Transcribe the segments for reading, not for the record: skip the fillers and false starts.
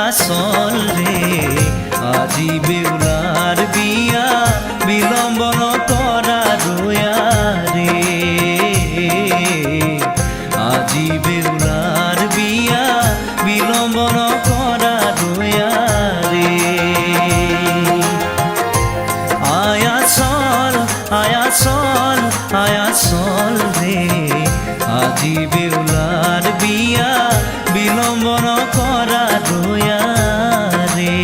আয়াচল ৰে আজি বেউলাৰ বিয়া বিলম্ব নকৰা দয়া ৰে আজি বেউলাৰ বিয়া বিলম্ব নকৰা দয়া ৰে আয়াচল আয়াচল আয়াচল ৰে আজি বেউলাৰ বিয়া বিলম্ব নকৰা দয়া ৰে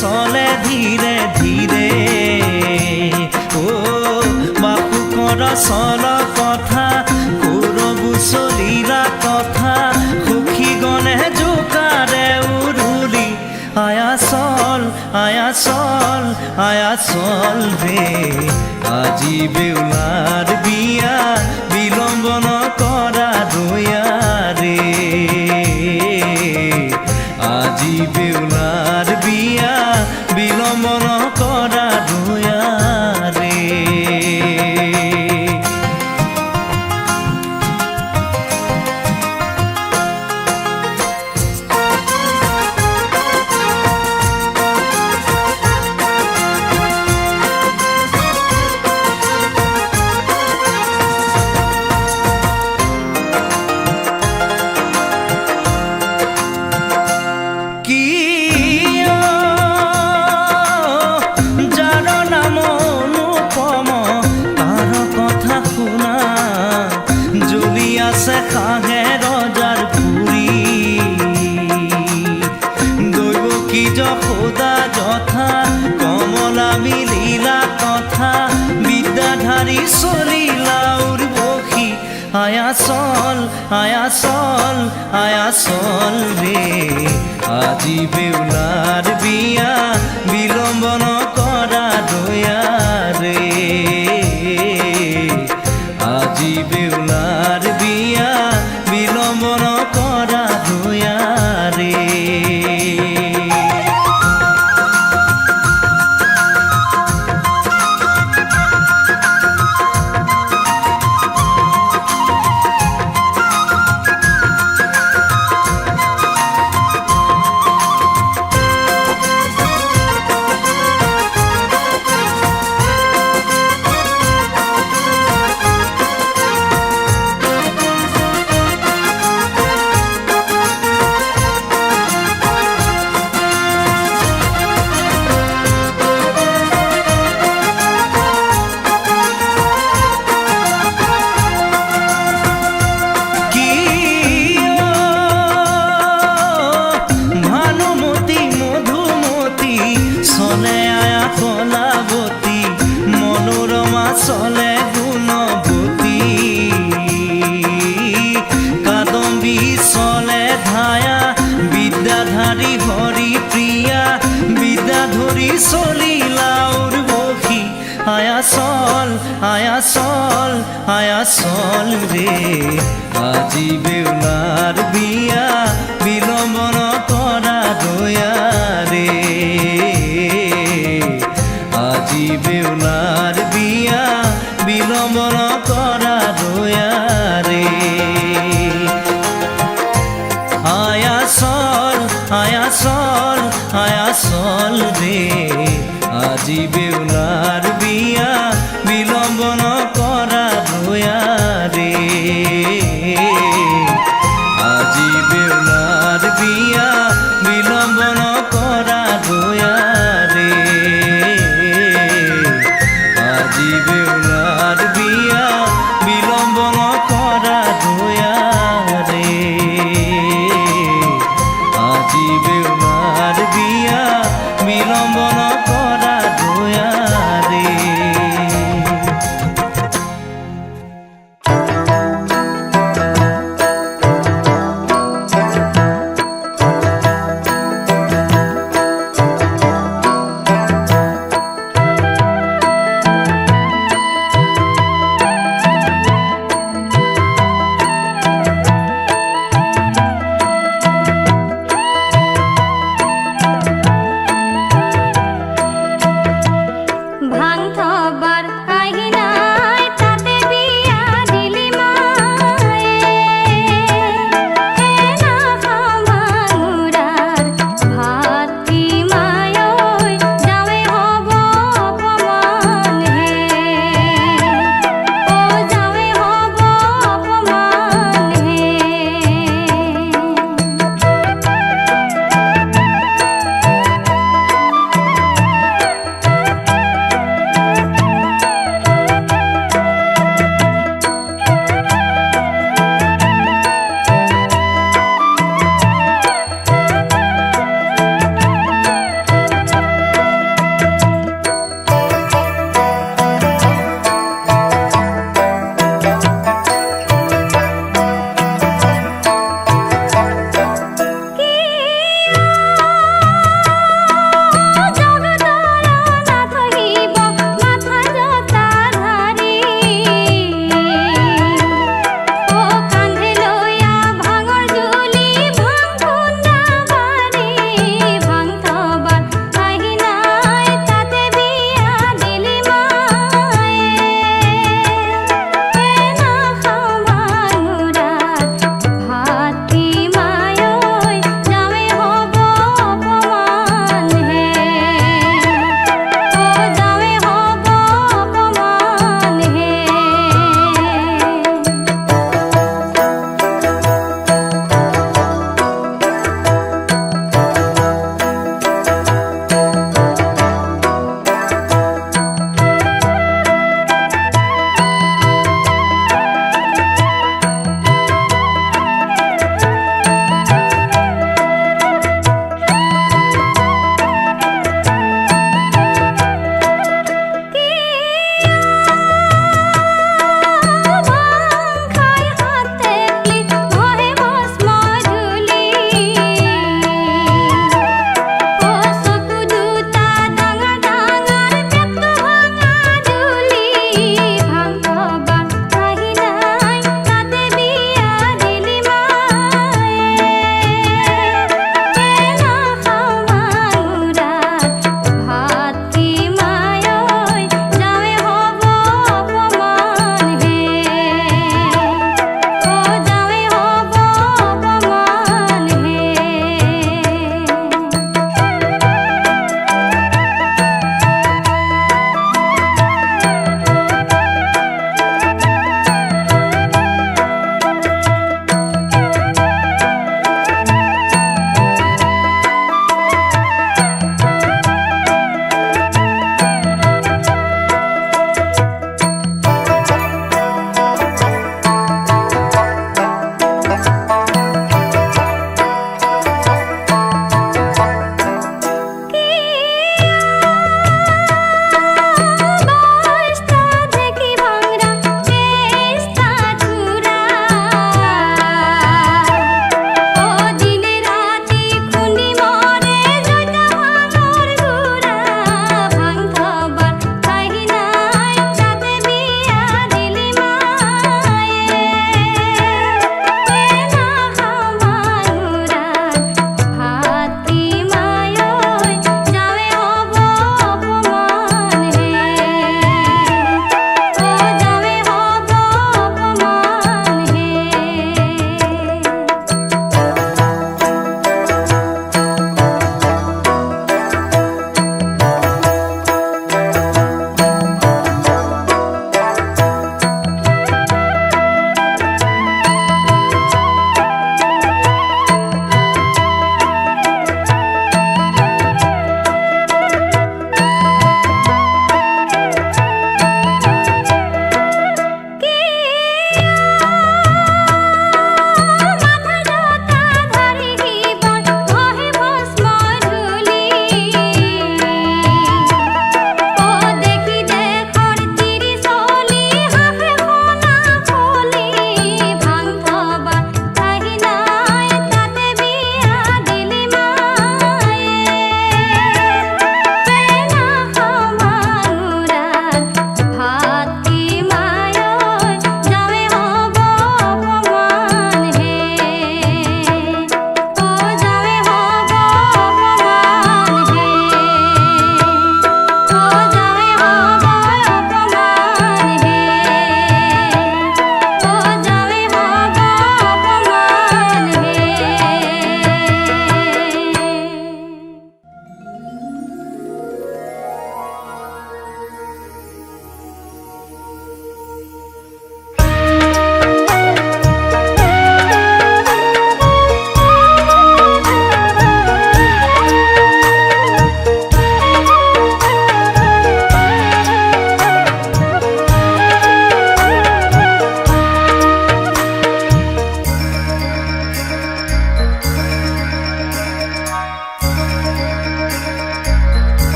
চলে ধীৰে ধীৰে ও বাপুকৰ চল কথা কৌৰবু চলিলা কথা সুখী গণে জোকাৰে উৰুলি আয়াচল আয়াচল আয়াচল ৰে আজি বেউলাৰ বিয়া বিলম্ব নকৰা দয়া ৰে আজি বেউলাৰ বিয়া বিলম্ব নকৰা দয়া ৰে কাহে ৰজাৰ পুৰী দৈব কি যশোদা যথা কমলা মিলিলা কথা বিদ্যাধাৰী চলিলা উৰ্বশী আয়াচল আয়াচল আয়াচল ৰে আজি বেউলাৰ বিয়া বিলম্ব নকৰা দয়া ৰে আজি বেউলাৰ বিয়া বিলম্ব নকৰা দয়া ৰে কলাবতী মনোৰমা চলে গুণবতী কাদম্বী চলে ধায়া বিদ্যাধাৰী হৰি প্ৰিয়া বিদ্যাধৰী চলিলা উৰ্বশী আয়াচল আয়াচল আয়াচল ৰে আজি বেউলাৰ বিয়া বিলম্ব নকৰা দয়া ৰে আজি বেউলাৰ বিয়া বিলম্ব নকৰা দয়া ৰে আয়াচল আয়াচল আয়াচল ৰে আজি বেউলাৰ বিয়া বিলম্ব নকৰা দয়া ৰে আজি বেউলাৰ বিয়া বিলম্ব নকৰা দয়া ৰে আজি বেউলাৰ বিয়া বিলম্ব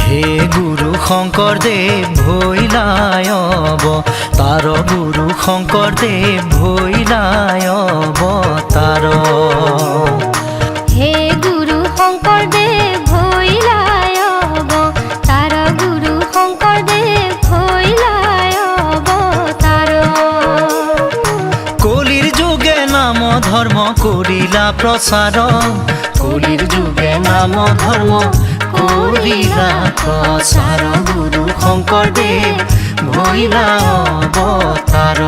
হে গুৰু শঙ্কৰদেৱ ভৈলাই অৱতাৰ গুৰু শঙ্কৰদেৱ ভৈলাই অৱতাৰ হে গুৰু শঙ্কৰদেৱ ভৈলাই অৱতাৰ গুৰু শঙ্কৰদেৱ ভৈলাই অৱতাৰ কলিৰ যুগে নাম ধৰ্ম কৰিলা প্ৰচাৰ কলিৰ যুগে নাম ধৰ্ম কৰিলা প্ৰচাৰ গুৰু শঙ্কৰদেৱ ভৈলা অৱতাৰ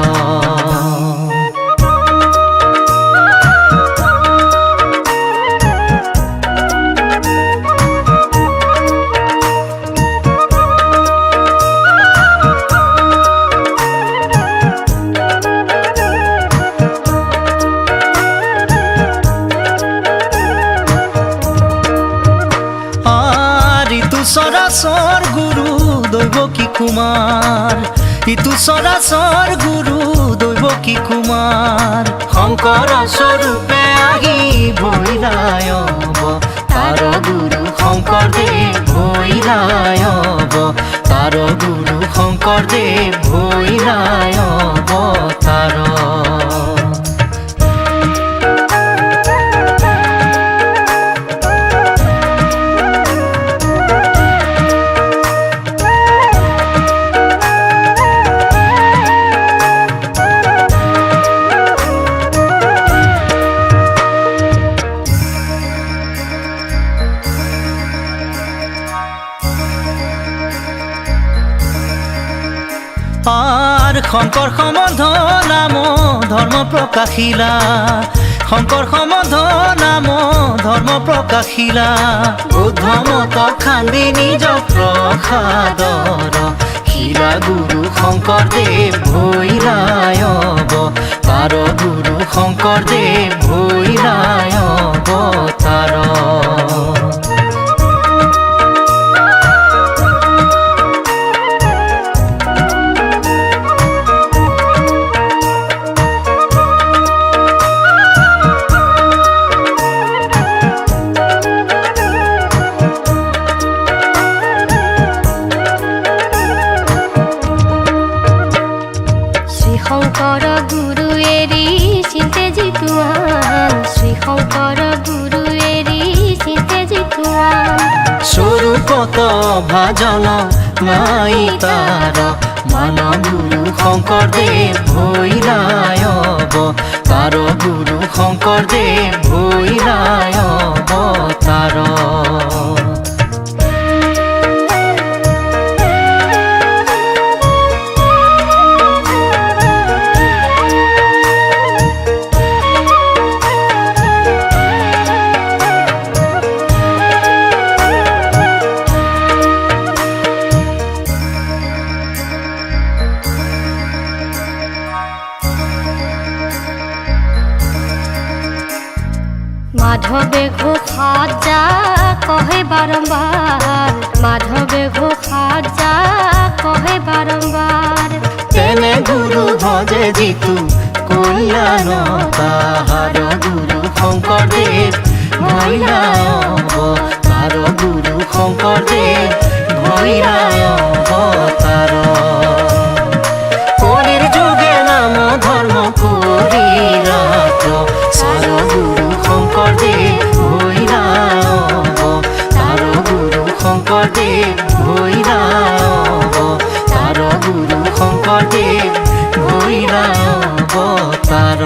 চৰাচৰ গুৰু দৈৱকী কুমাৰ ইটো চৰাচৰ গুৰু দৈৱকী কুমাৰ শংকৰ স্বৰূপে আহি ভৈলাই অৱতাৰ গুৰু শঙ্কৰদেৱ ভৈলাই অৱতাৰ গুৰু শঙ্কৰদেৱ ভৈলাই অৱতাৰ শংকৰ সম্বন্ধ নাম ধৰ্ম প্ৰকাশিলা শংকৰ সম্বন্ধ নাম ধৰ্ম প্ৰকাশিলা বুদ্ধ মত খান্দি নিজ প্ৰসাদৰ শিলা গুৰু শঙ্কৰদেৱ ভৈলাই অৱতাৰ গুৰু শঙ্কৰদেৱ ভৈলাই অৱতাৰ শঙ্কৰ গুৰু এৰি চিন্তে জিতুৱান শ্ৰী শঙ্কৰ গুৰু এৰি চিন্তে জিতুৱান স্বৰূপত ভাজন নাই তাৰ মান গুৰু শঙ্কৰদেৱ ভৈলাই অৱতাৰ গুৰু শঙ্কৰদেৱ ভৈলাই অৱতাৰ মাধৱে ঘোষাত যা কহে বাৰম্বাৰ মাধৱে ঘোষাত যা কহে বাৰম্বাৰ তেনে গুৰু ভজে যিটো কল্যাণ তাহাৰ গুৰু শঙ্কৰদেৱ ভৈলাই অৱতাৰ গুৰু শঙ্কৰদেৱ ভৈলাই অৱতাৰ কলিৰ যুগে নাম ধৰ্ম কৰিলা প্ৰচাৰ গুৰু শঙ্কৰদেৱ ভৈলাই অৱতাৰ গুৰু শঙ্কৰদেৱ ভৈলাই অৱতাৰ গুৰু শঙ্কৰদেৱ ভৈলাই অৱতাৰ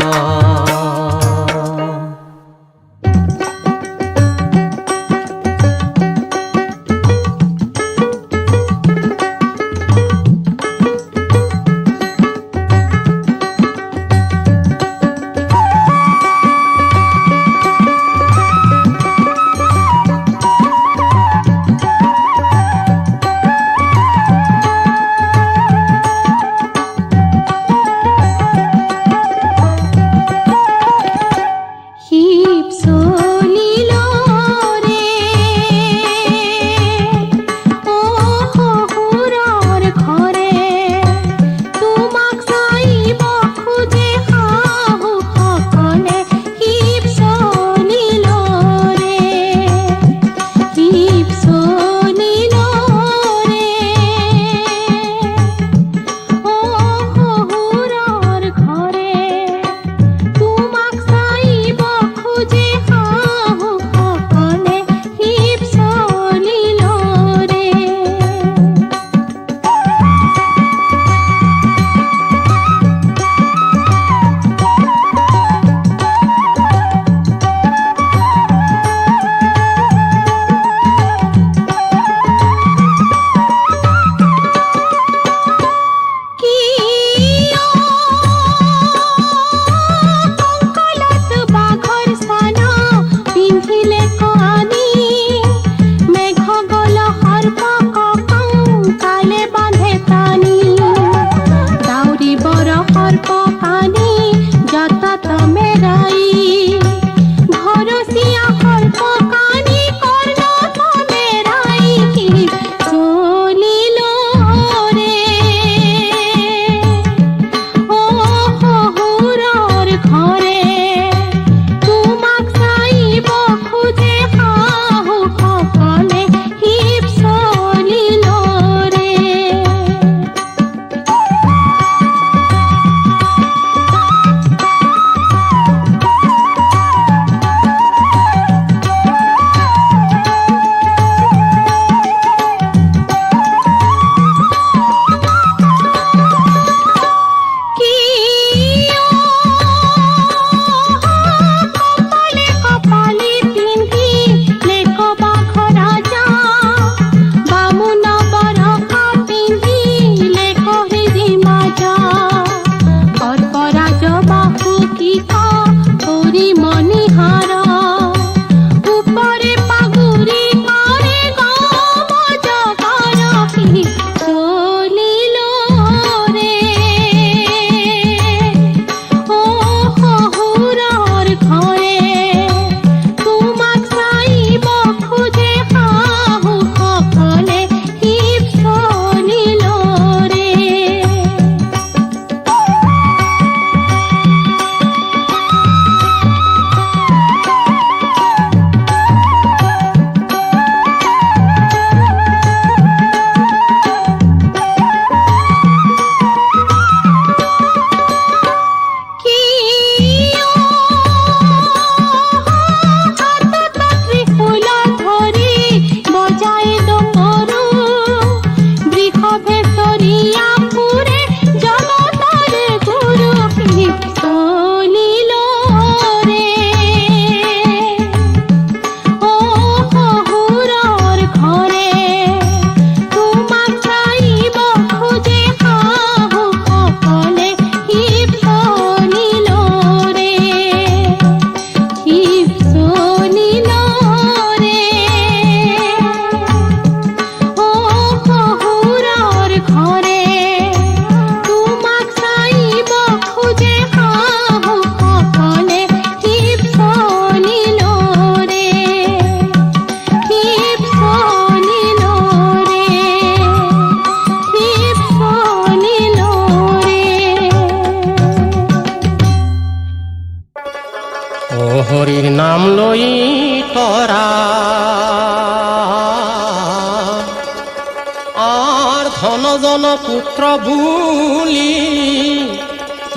জন পুত্ৰ বুলি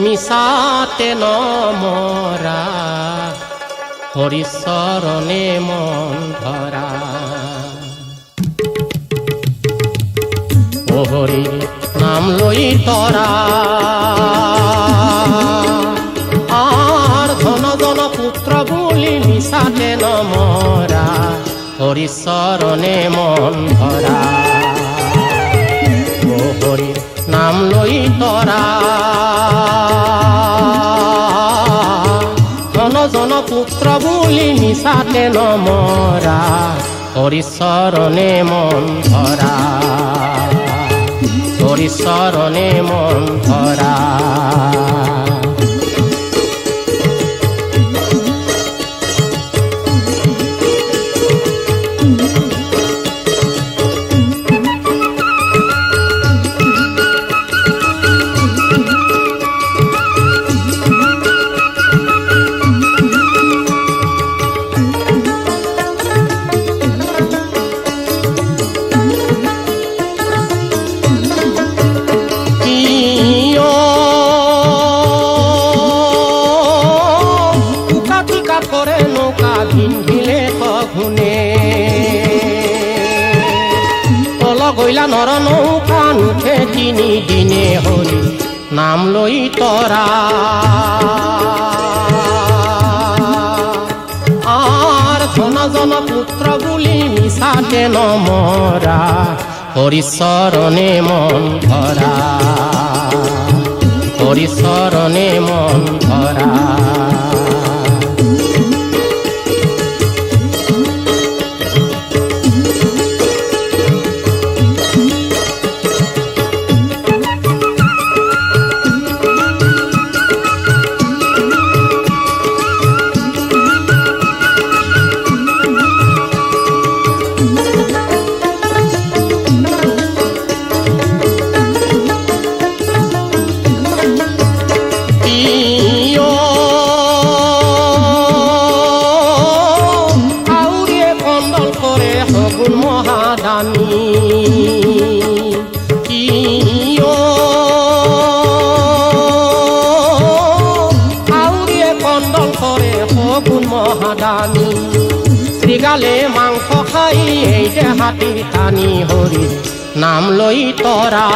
মিছাতে নমৰা হৰিচৰণে মন ধৰা অ হৰি নাম লৈ তৰা জন পুত্ৰ বুলি মিছাতে নমৰা হৰিচৰণে মন ধৰা অ হৰি নাম লৈ তৰা জন পুত্ৰ বুলি মিছাতে নমৰা হৰিচৰণে মন ধৰা হৰিচৰণে মন ধৰা গইলা নৰ নৌকা নুঠে তিনি দিনে হৰি নাম লৈ তৰা আৰ জন পুত্ৰ বুলি মিছাতে নমৰা হৰিচৰণে মন ধৰা হৰিচৰণে মন ধৰা শ্ৰীগালে মাংস খাই এই দেহাতি টানি হৰি নাম লৈ তৰা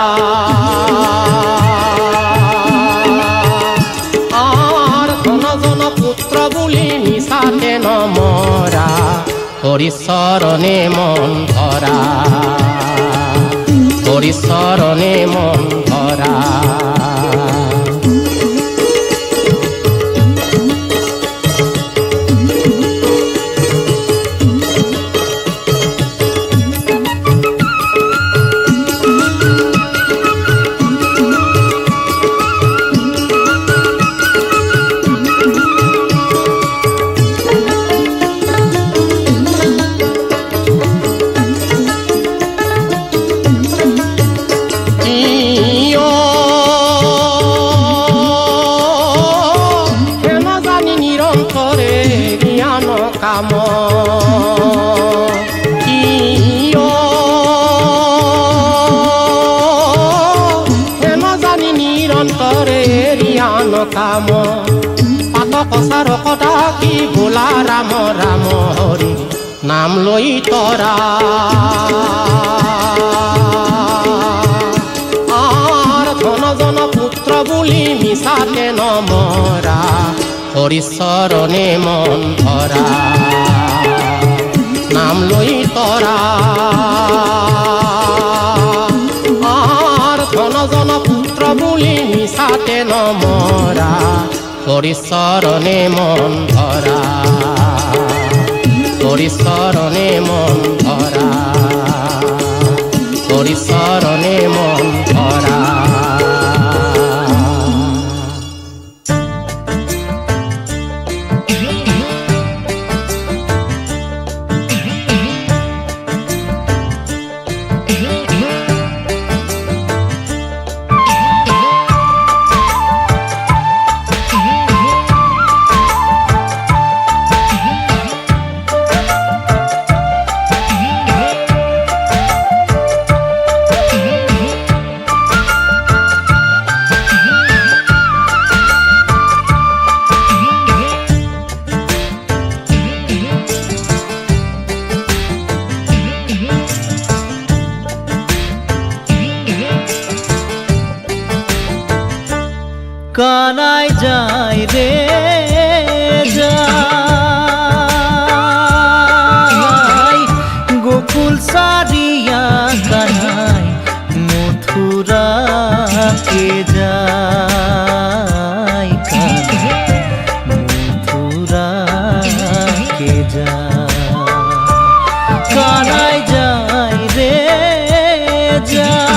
আৰ জন পুত্ৰ বুলি মিছাতে নমৰা হৰিচৰণে মন ধৰা হৰিচৰণে মন ধৰা কাম পাত কছাৰ কটা কি বোলা ৰাম ৰাম হৰি নাম লৈ তৰা আৰ জন পুত্ৰ বুলি মিছাতে নমৰা হৰিচৰণে মন ধৰা নাম লৈ তৰা আৰ জন পুত্ৰ বুলি মিছাতে নমৰা হৰিচৰণে মন ধৰা হৰিচৰণে মন ধৰা হৰিচৰণে মন ধৰা কানাই যায় রে যায় গোকুল সারিয়া কানাই মথুরা কে যায় কানাই মথুরা কে যায় কানাই যায় রে যায়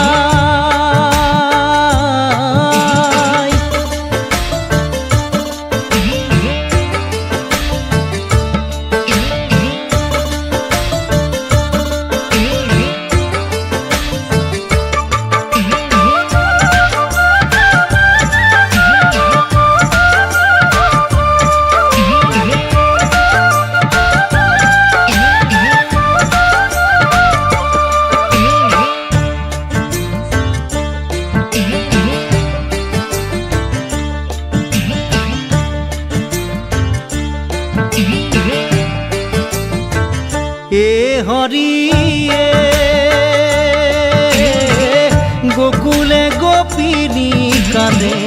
এ হরিয়ে গোকুলে গোপিনী কাঁদে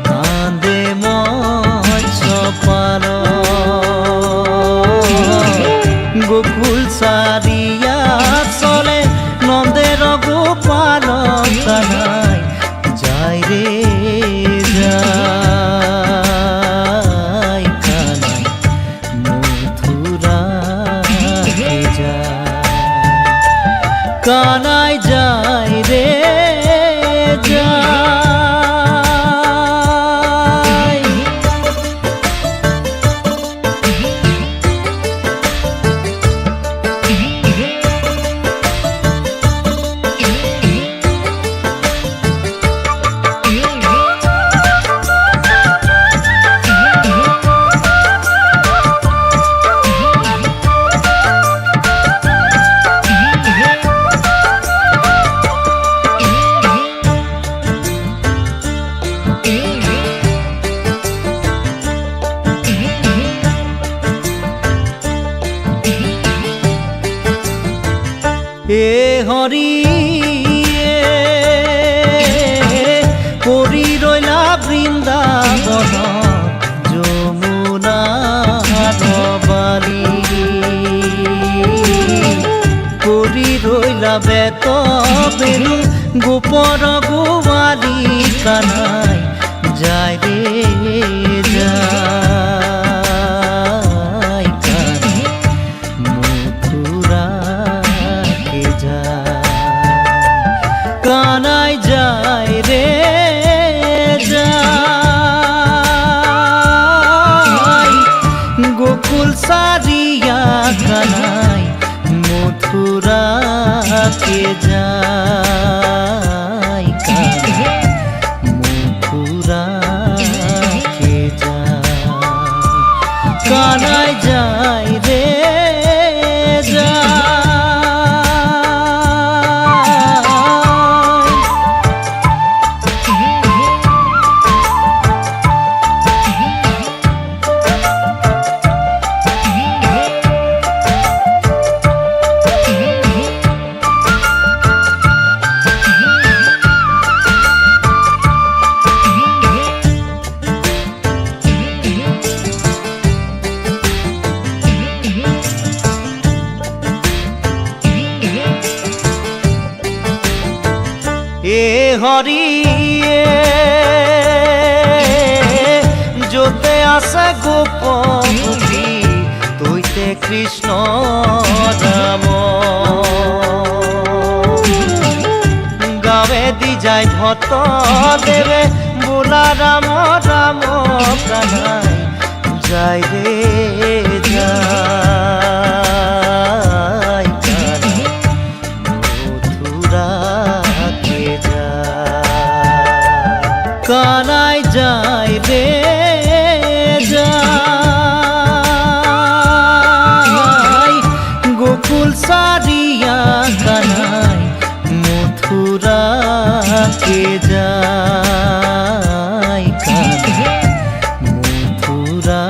কাঁদে মৎস্য পার গোকুল সারিয়া চলে নন্দের গোপাল কানাই যায় রে যায় কানাই মথুরা কানাই যায় রে যায় এ হরি পরি রইলা বৃন্দাবন যমুনার বালি পরি রইলা বেত বেনু গোপর গোয়ালি কানাই যায় রে যায় কানাই মথুরা কানাই যায় রে যায় গোকুল সারিয়া কানাই মথুরা কে যায় কানাই মথুরা কে যায় কানাই যায় রে যায় এ হরিয়ে যোতে আছে গোপী তুইতে কৃষ্ণ রাম গাবে দি যায় ভত দেবে বোলা রাম রাম কানাই যায় রে যায় কানাই মথুরা কানাই যায় রে যায় গোকুল সারিয়া কানাই মথুরা কে যায় কানাই মথুরা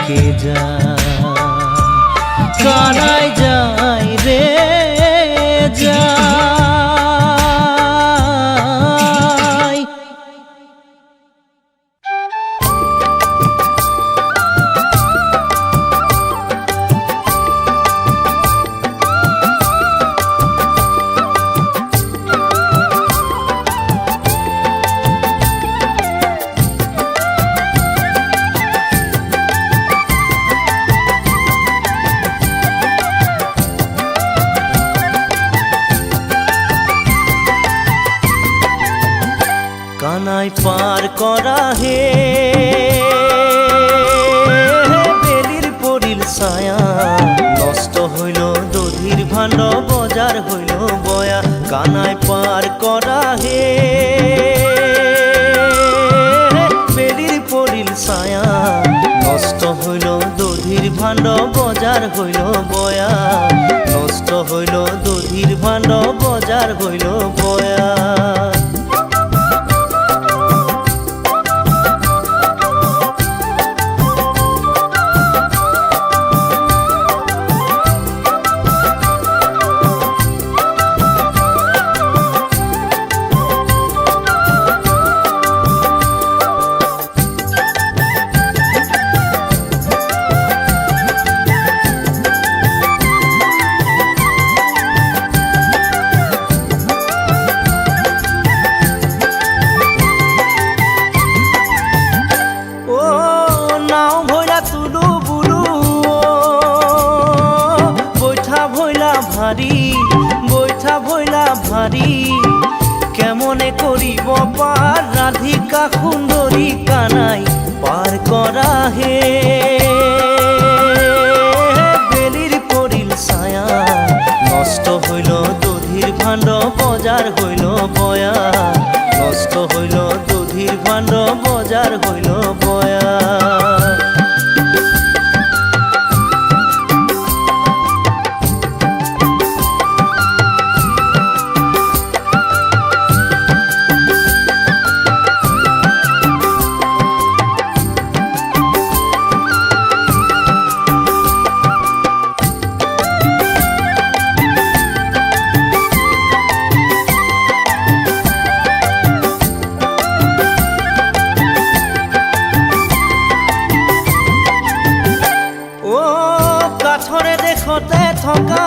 কে যায় কানাই যায় রে যায় কানাই পার করা হে বেলির পরিল ছায়া নষ্ট হইল দধির ভাণ্ড বজার হইল বয়া কানাই পার করা হে বেলির পরিল ছায়া নষ্ট হইল দধির ভাণ্ড বজার হইল বয়া নষ্ট হইল দধির ভাণ্ড বজার হইল বয়া বৈঠা ভইলা ভারী কেমনে করিব পার রাধিকা সুন্দরী কানাই পার করা হে বেলির পরিল ছায়া নষ্ট হইল দধির ভাণ্ড বজার হইল বয়া নষ্ট হইল দধির ভাণ্ড বজার হইল বয়া কাঠরে দেখতে থকা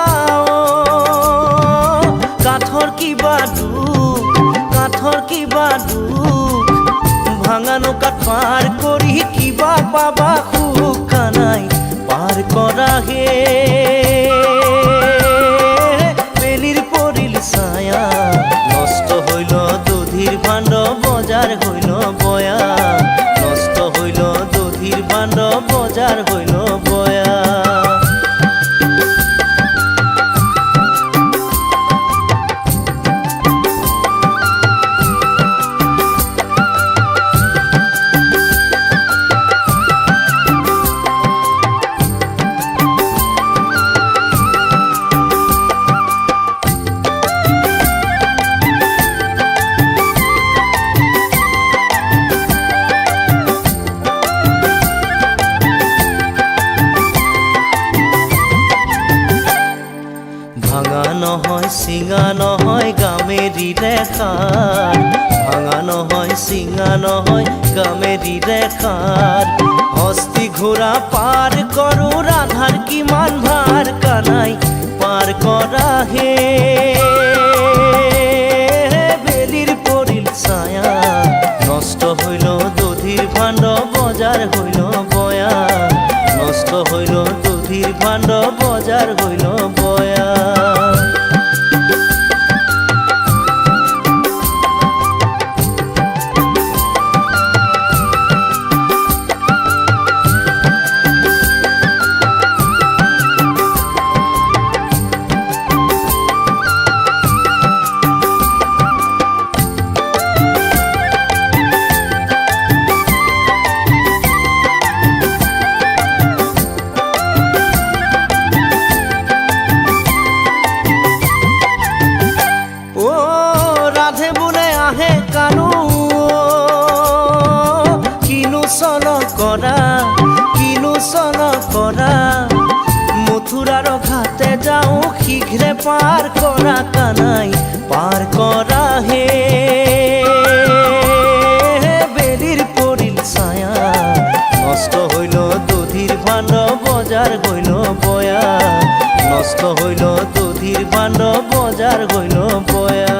কাঠর কিবা দুখ কাঠর কিবা দুখ ভাঙানো কাঠ পার করি কিবা পাবা সুখ কানাই পার করা হে বেলির পরিল ছায়া নষ্ট হইল দধির ভাণ্ড বজার হইল বয়া নষ্ট হইল দধির ভাণ্ড বজার হইল বয়া ভাঙা নহয় চিঙা নহয় গামেরি রেখার ভাঙা নহয় চিঙা নহয় গামেরি রেখার হস্তি ঘোড়া পার করো রাধার কিমান ভার কানাই পার করা হে বেলির পরিল ছায়া নষ্ট হইল দধির ভাণ্ড বজার হইল বয়া নষ্ট হইল দধির ভাণ্ড বজার হইল বয়া করা মথুরার ঘাটে যাও শীঘ্রে পার করা কানাই পার করা হে বেলির পরিল ছায়া নষ্ট হইল দধির ভাণ্ড বজার হইল বয়া নষ্ট হইল দধির ভাণ্ড বজার হইল বয়া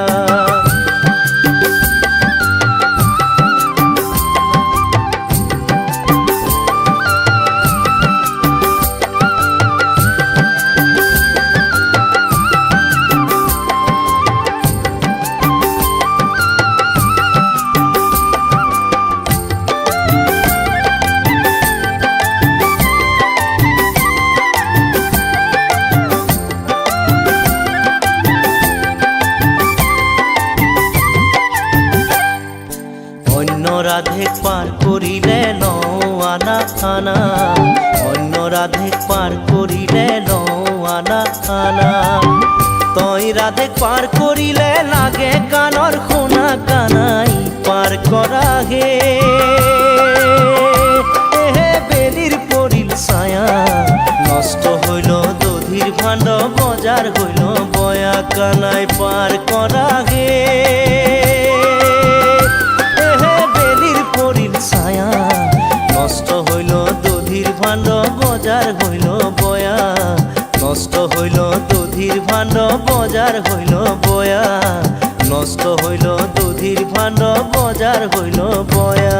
রাধে পার করিলে নৌ আনা আনা, অন্য রাধে পার করিলে নৌ আনা আনা। তই রাধে পার করিলে লাগে কানর খোনা কানাই পার করা গে। বেলির পরিল ছায়া নষ্ট হইল দধির ভাণ্ড, বজার হইল বয়া কানাই পার করা গে। বেলির পরিল ছায়া নষ্ট হইল দধির ভাণ্ড, বজার হইল বয়া, নষ্ট হইল দধির ভাণ্ড, বজার হইল বয়া, নষ্ট হইল দধির ভাণ্ড, বজার হইল বয়া।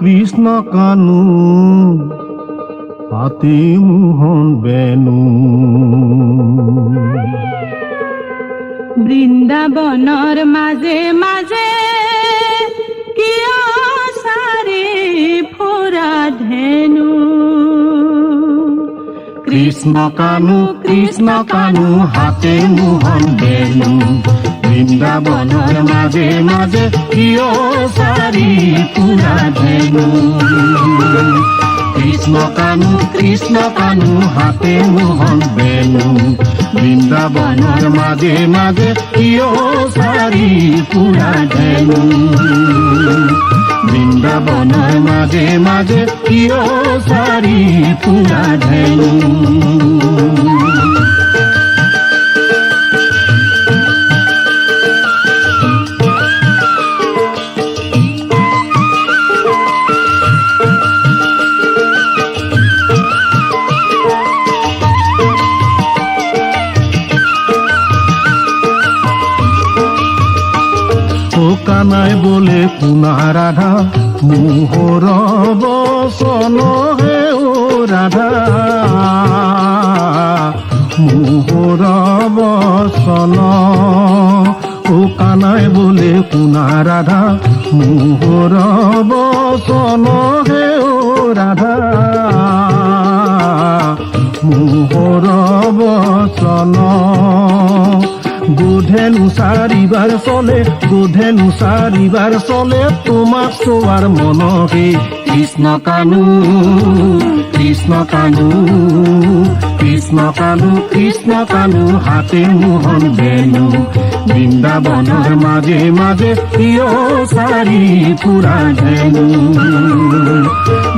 কৃষ্ণ কানু হাতে মোহন বেনু। বৃন্দাবনৰ মাজে মাজে কিয় সাৰে ফোৰা ধেনু। কৃষ্ণ কানু হাতে মোহন বেনু। বৃন্দাবনৰ মাজে মাজে কিয় সাৰি ফুৰা ধেনু। কৃষ্ণ কানু হাতে মোহন বেনু। বৃন্দাবনৰ মাজে মাজে কিয় সাৰি ফুৰা ধেনু। বৃন্দাবনৰ মাজে মাজে কিয় সাৰি ফুৰা ধেনু। কানাই বলে কুনা রাধা, মোহর বচন হে ও রাধা, মোহর বচন। ও কানাই বলে কুনা রাধা, মোহর বচন হে ও রাধা, মোহর বচন। গোধেনু চাৰিবাৰ চলে তোমাক চোৱাৰ মনকে। কৃষ্ণ কানু হাতে মোহন বেনু। বৃন্দাবনৰ মাজে মাজে কিয় সাৰি ফুৰা ধেনু।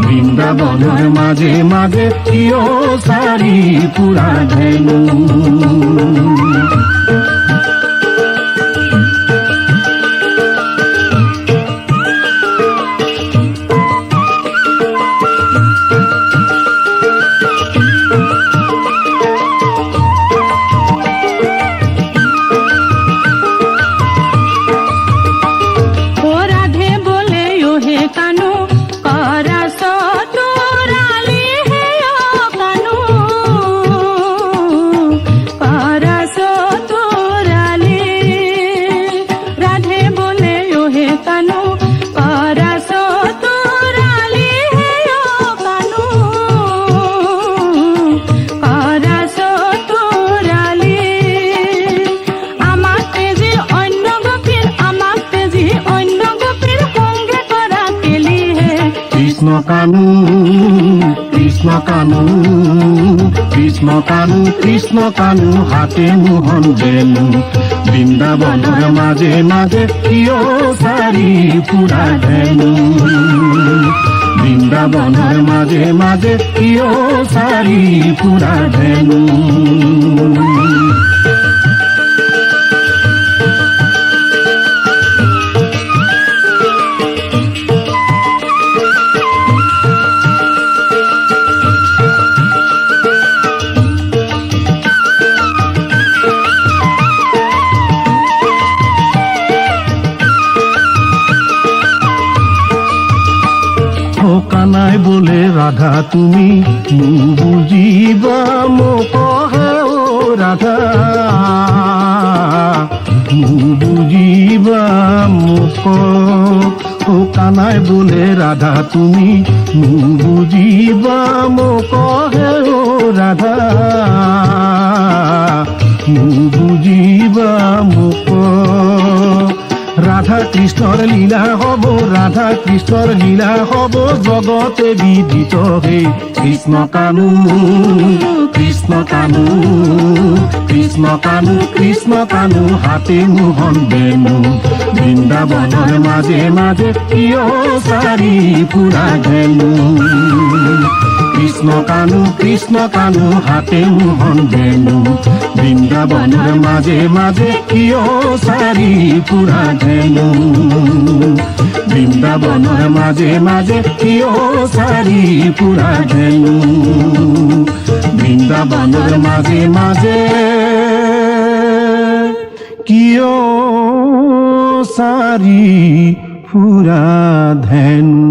বৃন্দাবনৰ মাজে মাজে কিয় সাৰি ফুৰা ধেনু। কৃষ্ণ কানু হাতে মোহন বেনু। বৃন্দাবনৰ মাজে মাজে কিয় সাৰি ফুৰা ধেনু। বৃন্দাবনৰ মাজে মাজে কিয় সাৰি ফুৰা ধেনু। কানাই বোলে ৰাধা তুমি বুজিবা মোক হে ও ৰাধা বুজিবা মোক ও কানাই বোলে ৰাধা তুমি বুজিবা মোক হে ও ৰাধা বুজিবা মোক রাধা কৃষ্ণর লীলা হব রাধা কৃষ্ণর লীলা হব জগতে বিদিত হে কৃষ্ণ কানু কৃষ্ণ কানু কৃষ্ণ কানু কৃষ্ণ কানু হাতে মোহন বেনু বৃন্দাবনের মাঝে মাঝে কিয় সারি পুরা ধেনু কৃষ্ণ কানু হাতে মোহন বেনু বৃন্দাবনের মাঝে মাঝে কিয় সারি পুরা ধেনু বৃন্দাবনের মাঝে মাঝে কিয় সারি পুরা ধেনু বৃন্দাবনের মাঝে মাঝে কিয় সারি পুরা ধেনু।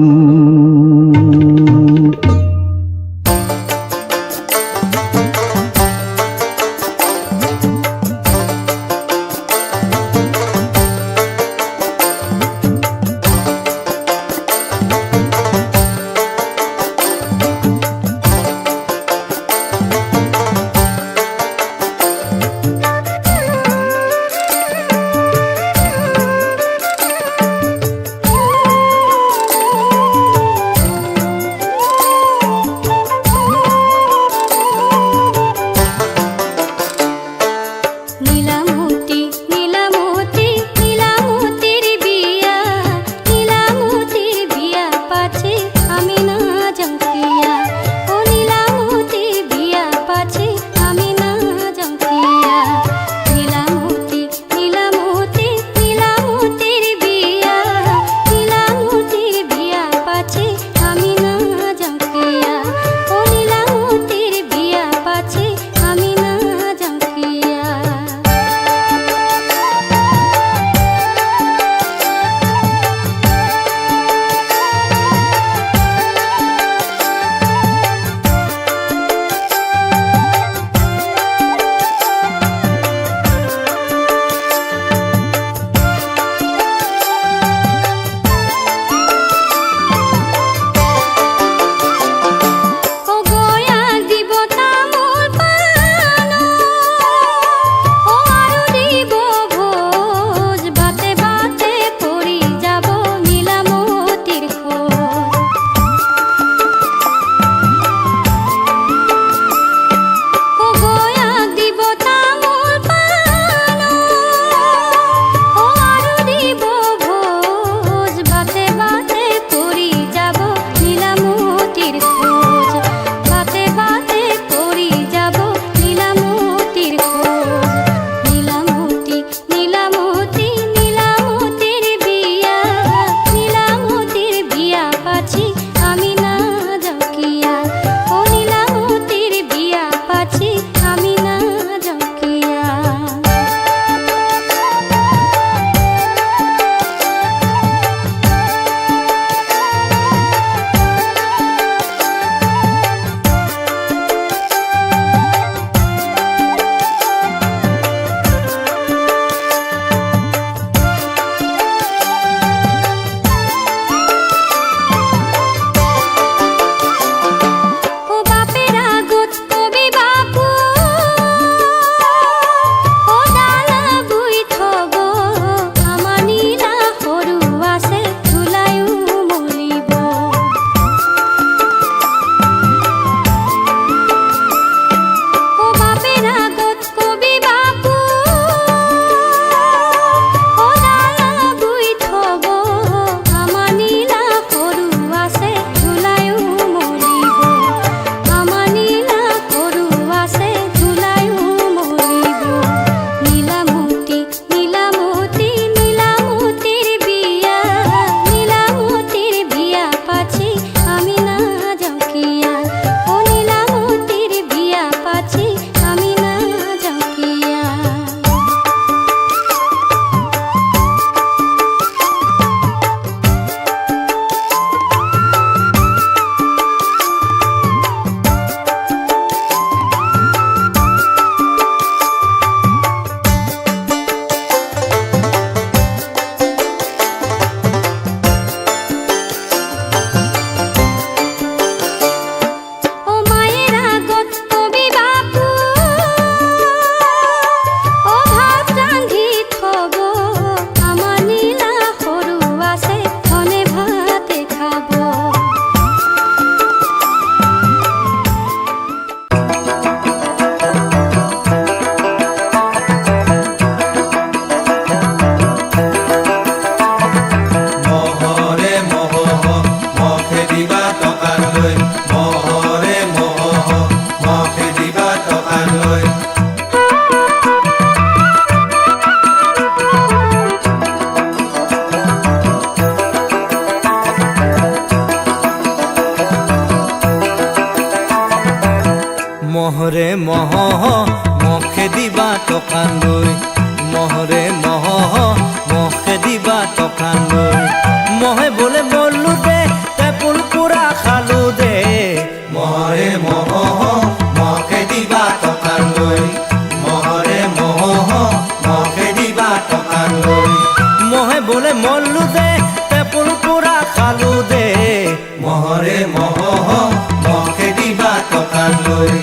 লৈ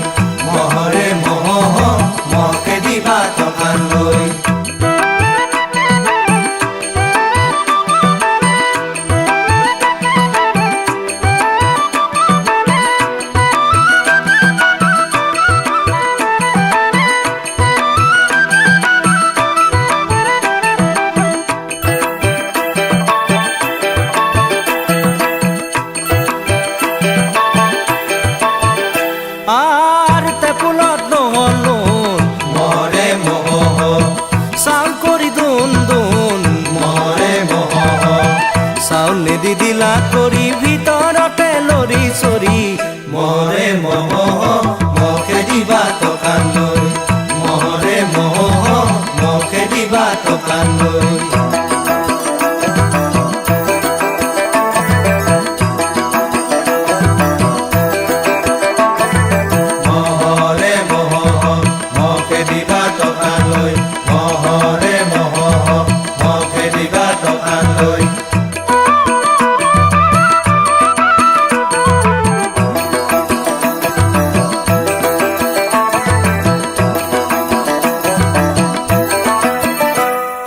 মহৰে মহ মহকে দিবা টকা লৈ আৰ তেপুলত নহলুন মহৰে মহ চাউল কৰি দুন দুন মহৰে মহ চাউল নিদি দিলা কৰি ভিতৰতে লৰি চৰি মহৰে মহ মহকে দিবা টকা লৈ মহৰে মহ মহকে দিবা টকা লৈ মহৰে মহ মহকে দিবা টকা লৈ মহৰে মহ মহকে দিবা টকা লৈ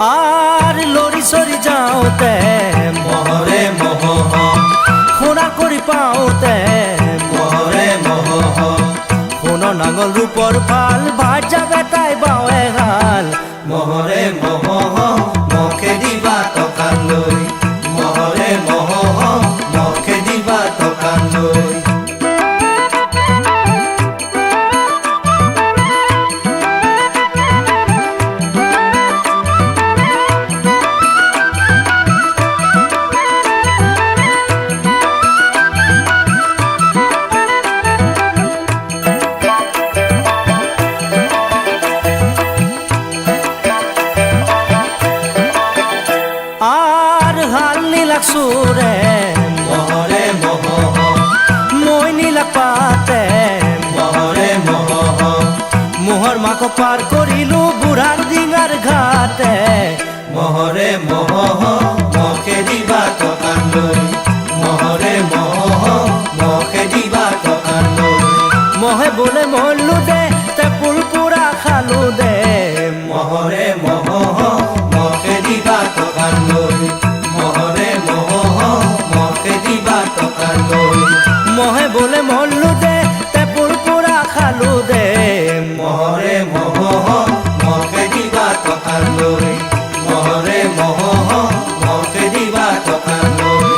আৰ লৰি চৰি যাওঁতে মহৰে মহ সোণা কৰি পাওঁতে মহৰে মহ সোণৰ নাঙল ৰূপৰ ফাল ভাত যাবে তাই বাৱে হাল মহৰে মহ মহকে দিবা টকা লৈ মহৰে মহ মহকে দিবা টকা লৈ আৰ হাল নীলাক সুৰে মহৰে মহ মই নীলাক পাতে মহৰে মহ মোহৰ মাক পাৰ কৰিলো বুঢ়াৰ ডিঙাৰ ঘাটে মহৰে মহ মহকে দিবা টকা লৈ মহৰে মহ মহকে দিবা টকা লৈ মহে বোলে মৰলো দে তেপুল পুৰা খালো দে মহৰে মহ মহকে দিবা টকা লৈ মহৰে মহ মহকে দিবা টকা লৈ মহে বোলে মৰলো দে তেপুল পুৰা খালো দে মহৰে মহ মহকে দিবা টকা লৈ মহৰে মহ মহকে দিবা টকা লৈ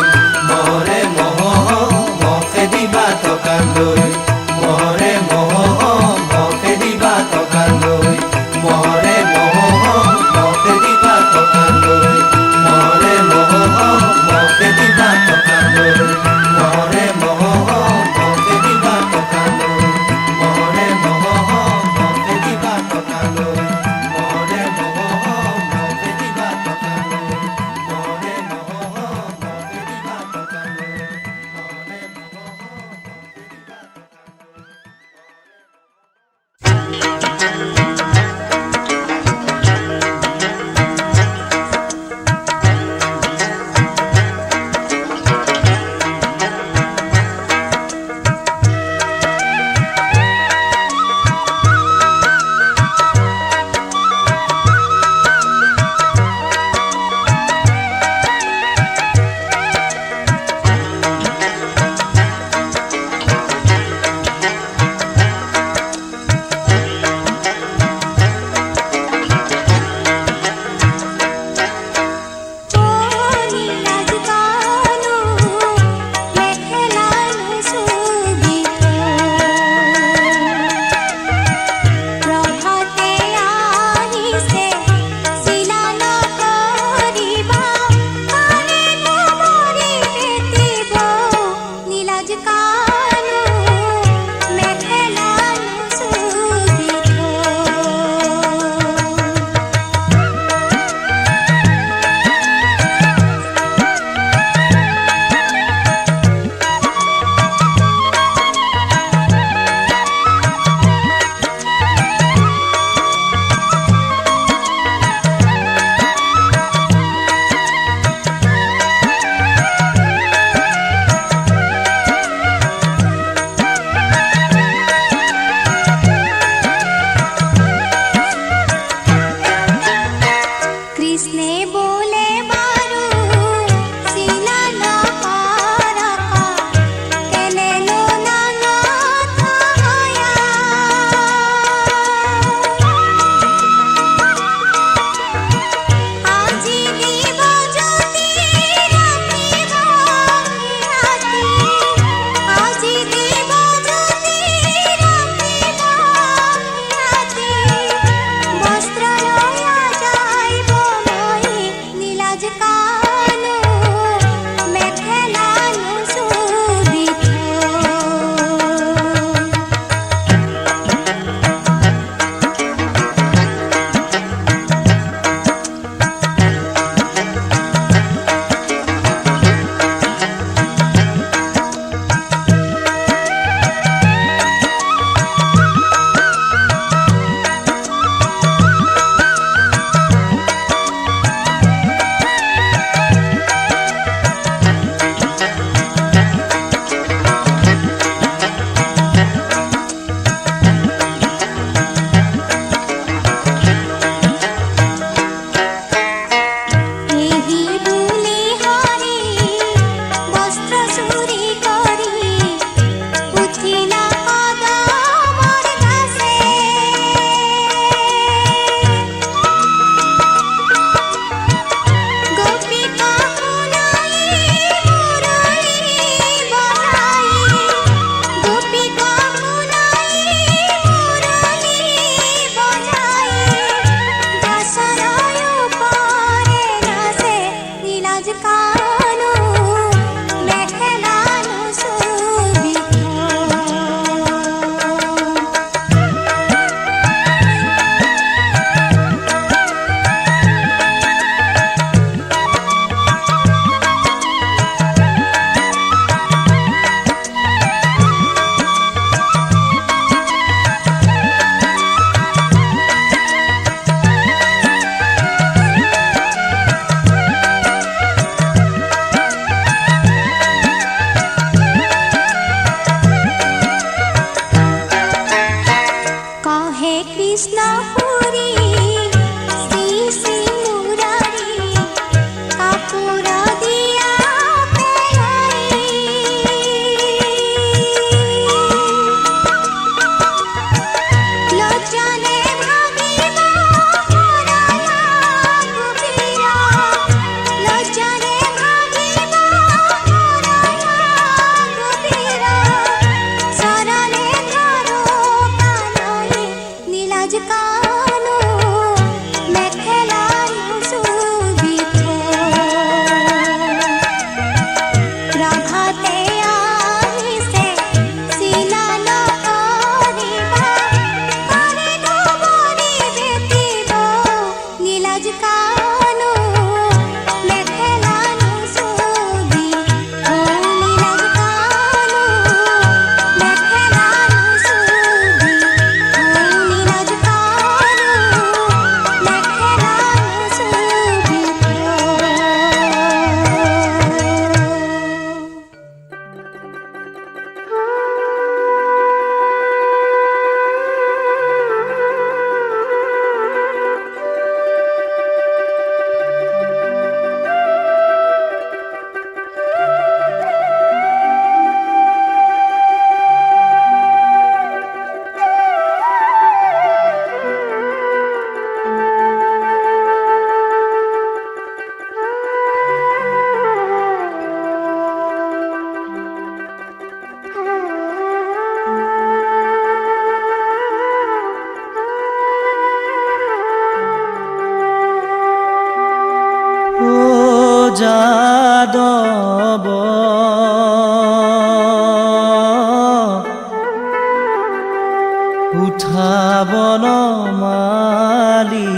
মালি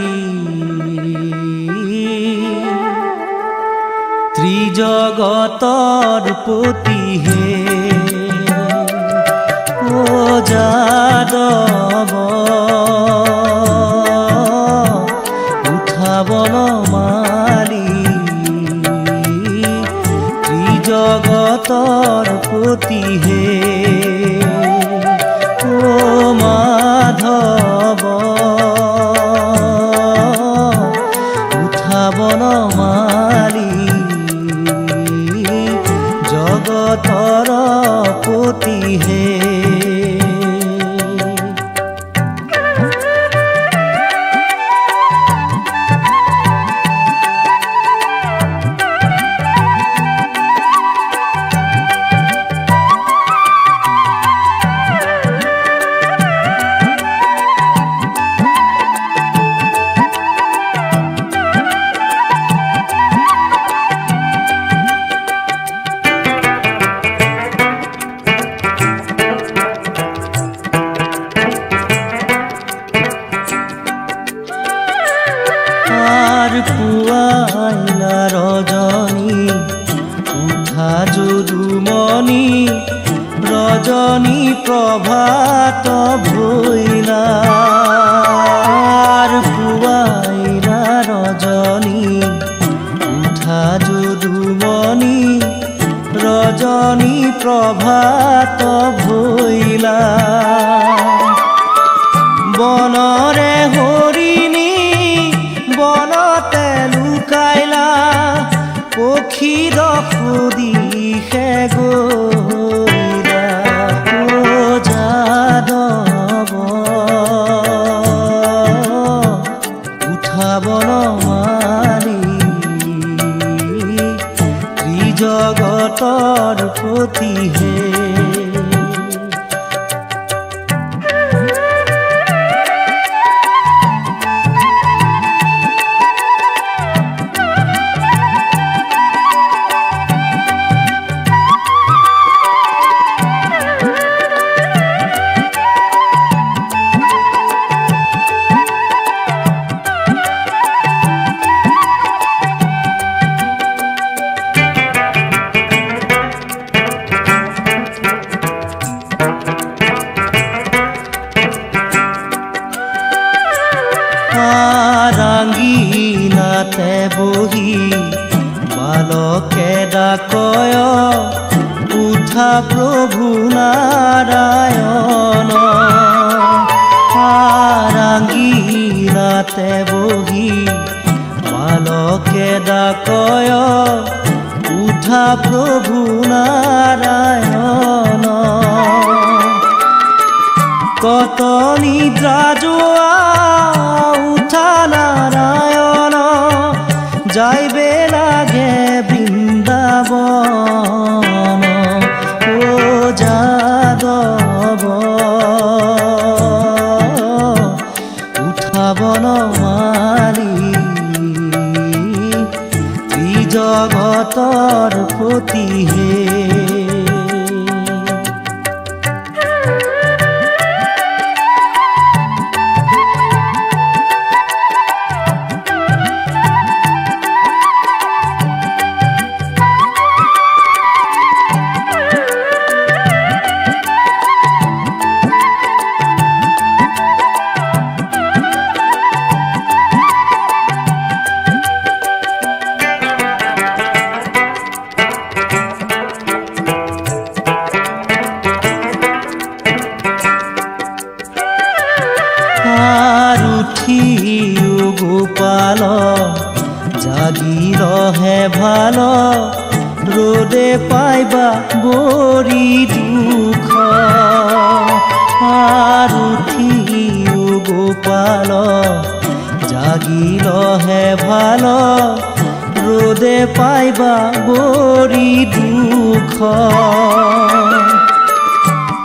ত্ৰিজগতৰ পতি হে ও যাদৱ উঠাবন মালি ত্ৰিজগতৰ পতি হে ও মাধৱ উঠাবন মালি জগতৰ পতি হে পুয়াইলা রজনী উঠা যদুমণি রজনী প্রভাত ভইলা পুয়াইলা রজনী উঠা যদুমণি রজনী প্রভাত ভইলা বনরে হরিণী বনতে লুকাইলা পক্ষীৰ সুদিশে গইলা ও যাদৱ উঠাবন মালি ত্ৰিজগতৰ পতি হে রাঙ্গিনাতে বহি বালকে ডাকয় উঠা প্রভু নারায়ণ রাঙ্গিনাতে বহি বালকে ডাকয় উঠা প্রভু নারায়ণ কত নিদ্রা জোয়া উঠা নারায়ণ যাইবে লাগে বৃন্দাবন ও যাদৱ উঠাবন মালি ত্ৰিজগতৰ পতি হে গোপাল জাগি ৰহে ভাল ৰোদে পাইবা বৰি দুখ উঠিও গোপাল জাগি ৰহে ভাল ৰোদে পাইবা বৰি দুখ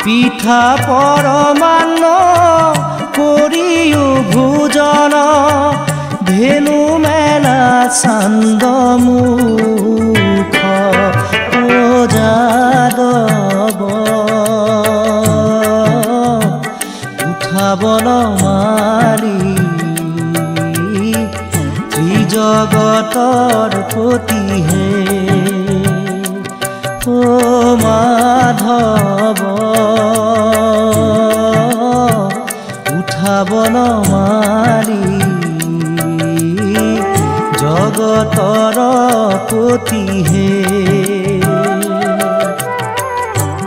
পিঠা পৰমান্ন কৰিও ভোজন ধেনু মেলা চান্দমুখ ও যাদৱ উঠাবন মালি জগতৰ পতি হে ও মাধৱ উঠাব নোৱাৰি জগতৰ পতি হে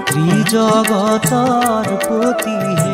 ত্ৰিজগতৰ পতি হে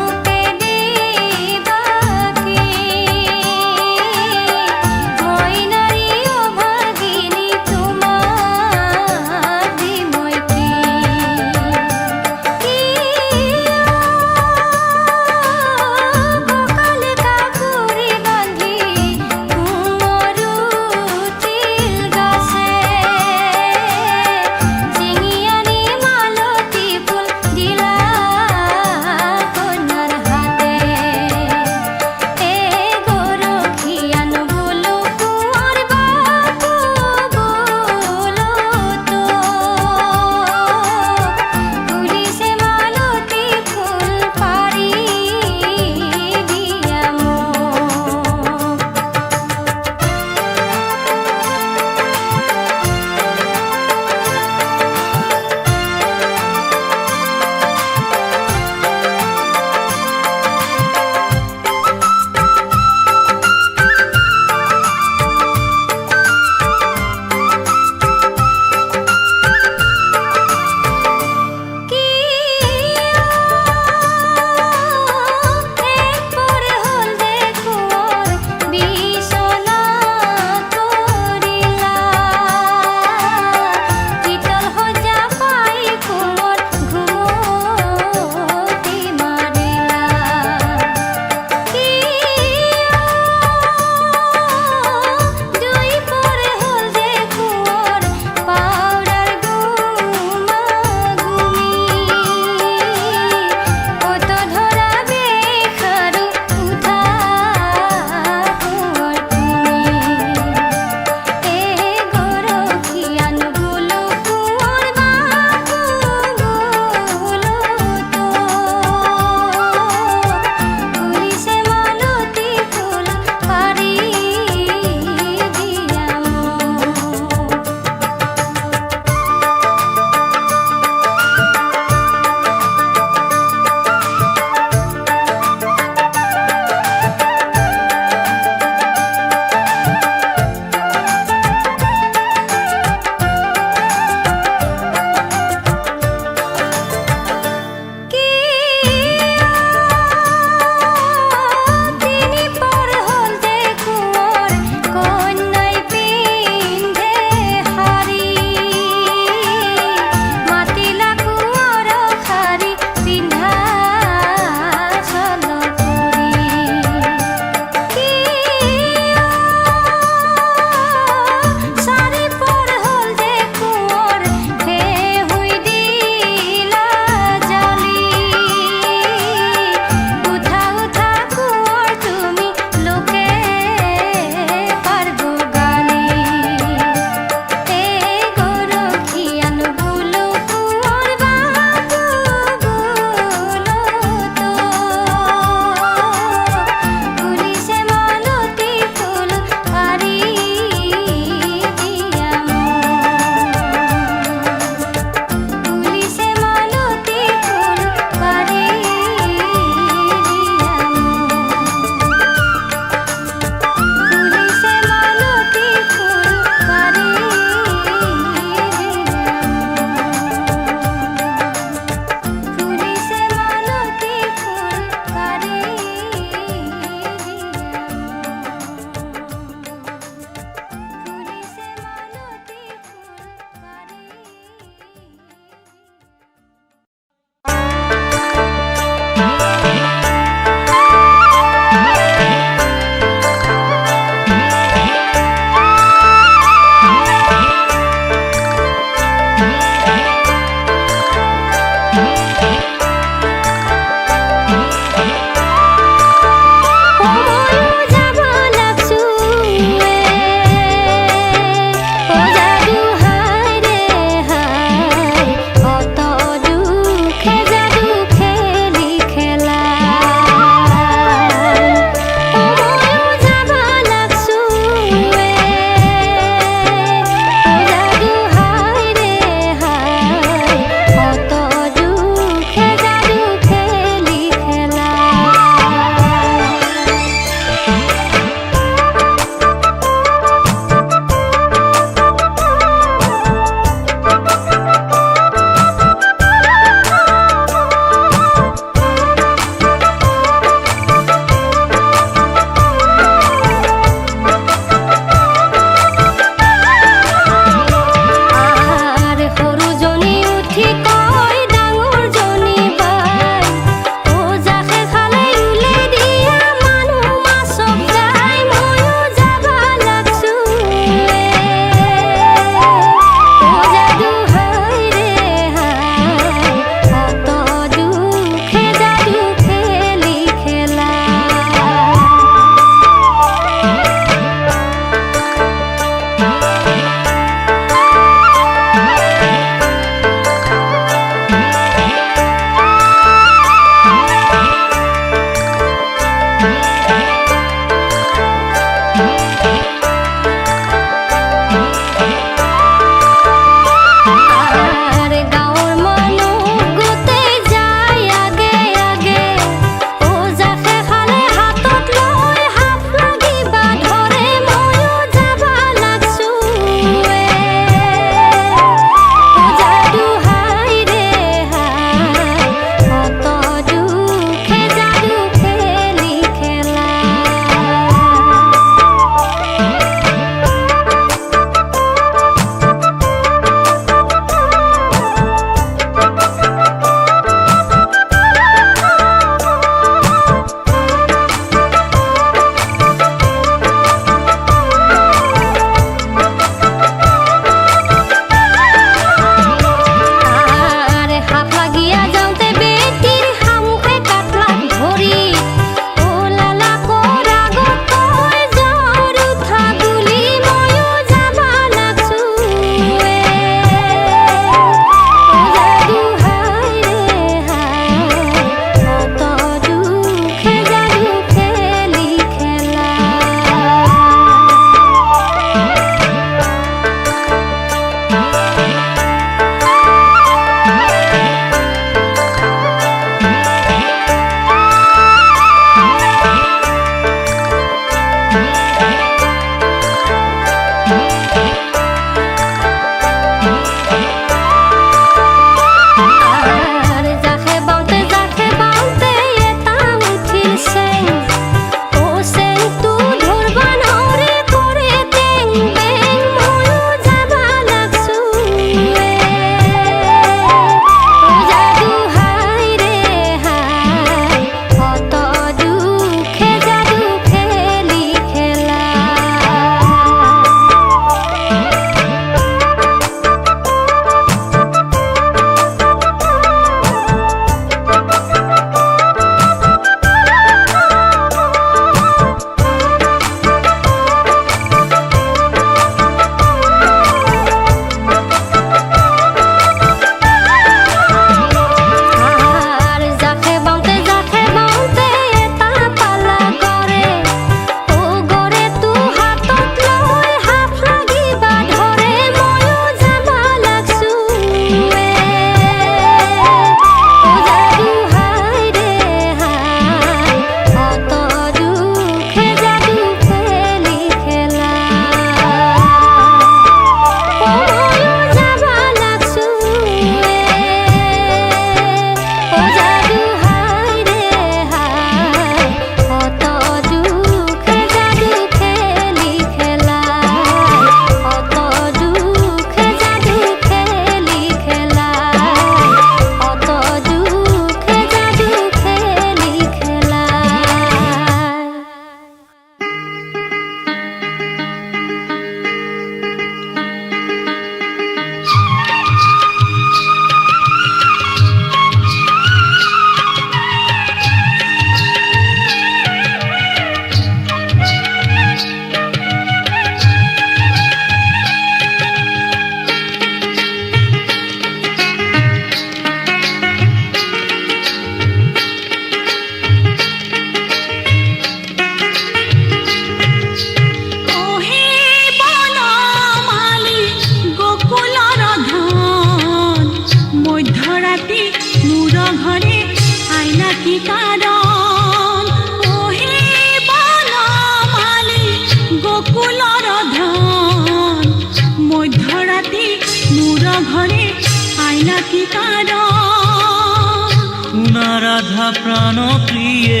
প্ৰাণ প্ৰিয়ে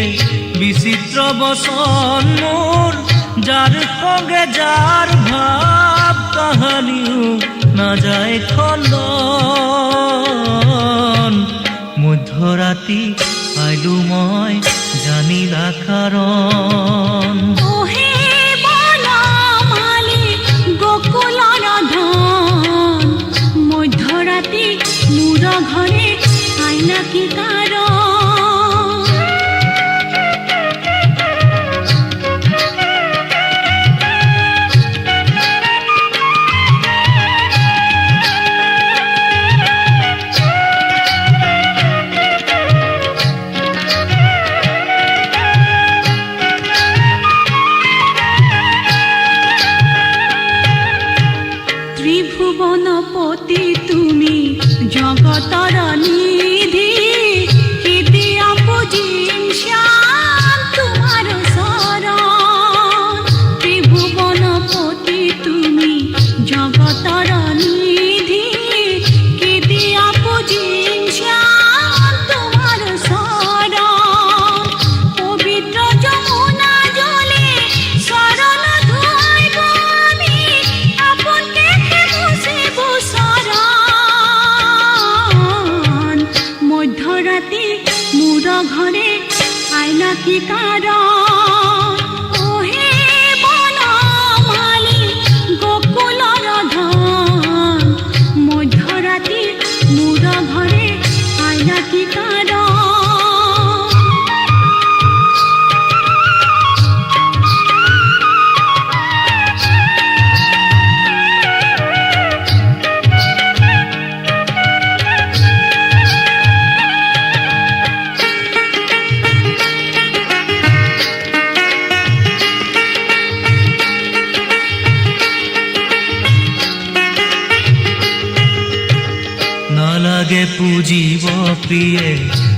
বিচিত্ৰ বচন মোৰ যাৰ সঙ্গে যাৰ ভাৱ কাহানিও নাযায় খণ্ডন মধ্যৰাতি আইলো মই জানিলা কাৰণ ওহে বনমালী গোকুলৰ ধন মধ্যৰাতি মোৰ ঘৰে আইলা কি কাৰণ ত্ৰিভুবনপতি তুমি জগতৰ নিধি কেতিয়া পুজিম শ্যাম তোমাৰ চৰণ ত্ৰিভুবনপতি তুমি জগতৰ নিধি কেতিয়া পুজিম শ্যাম তোমাৰ চৰণ পবিত্ৰ যমুনা জলে চৰণ ধুৱাইব আমি আপোনকে মুচিব চৰণ মধ্যৰাতি মোৰ ঘৰে আইলা কি কাৰণ ওহে বনমালী গোকুলৰ ধন মধ্যৰাতি মোৰ ঘৰে আইলা কি কাৰণ নালাগে পুজিব প্ৰিয়ে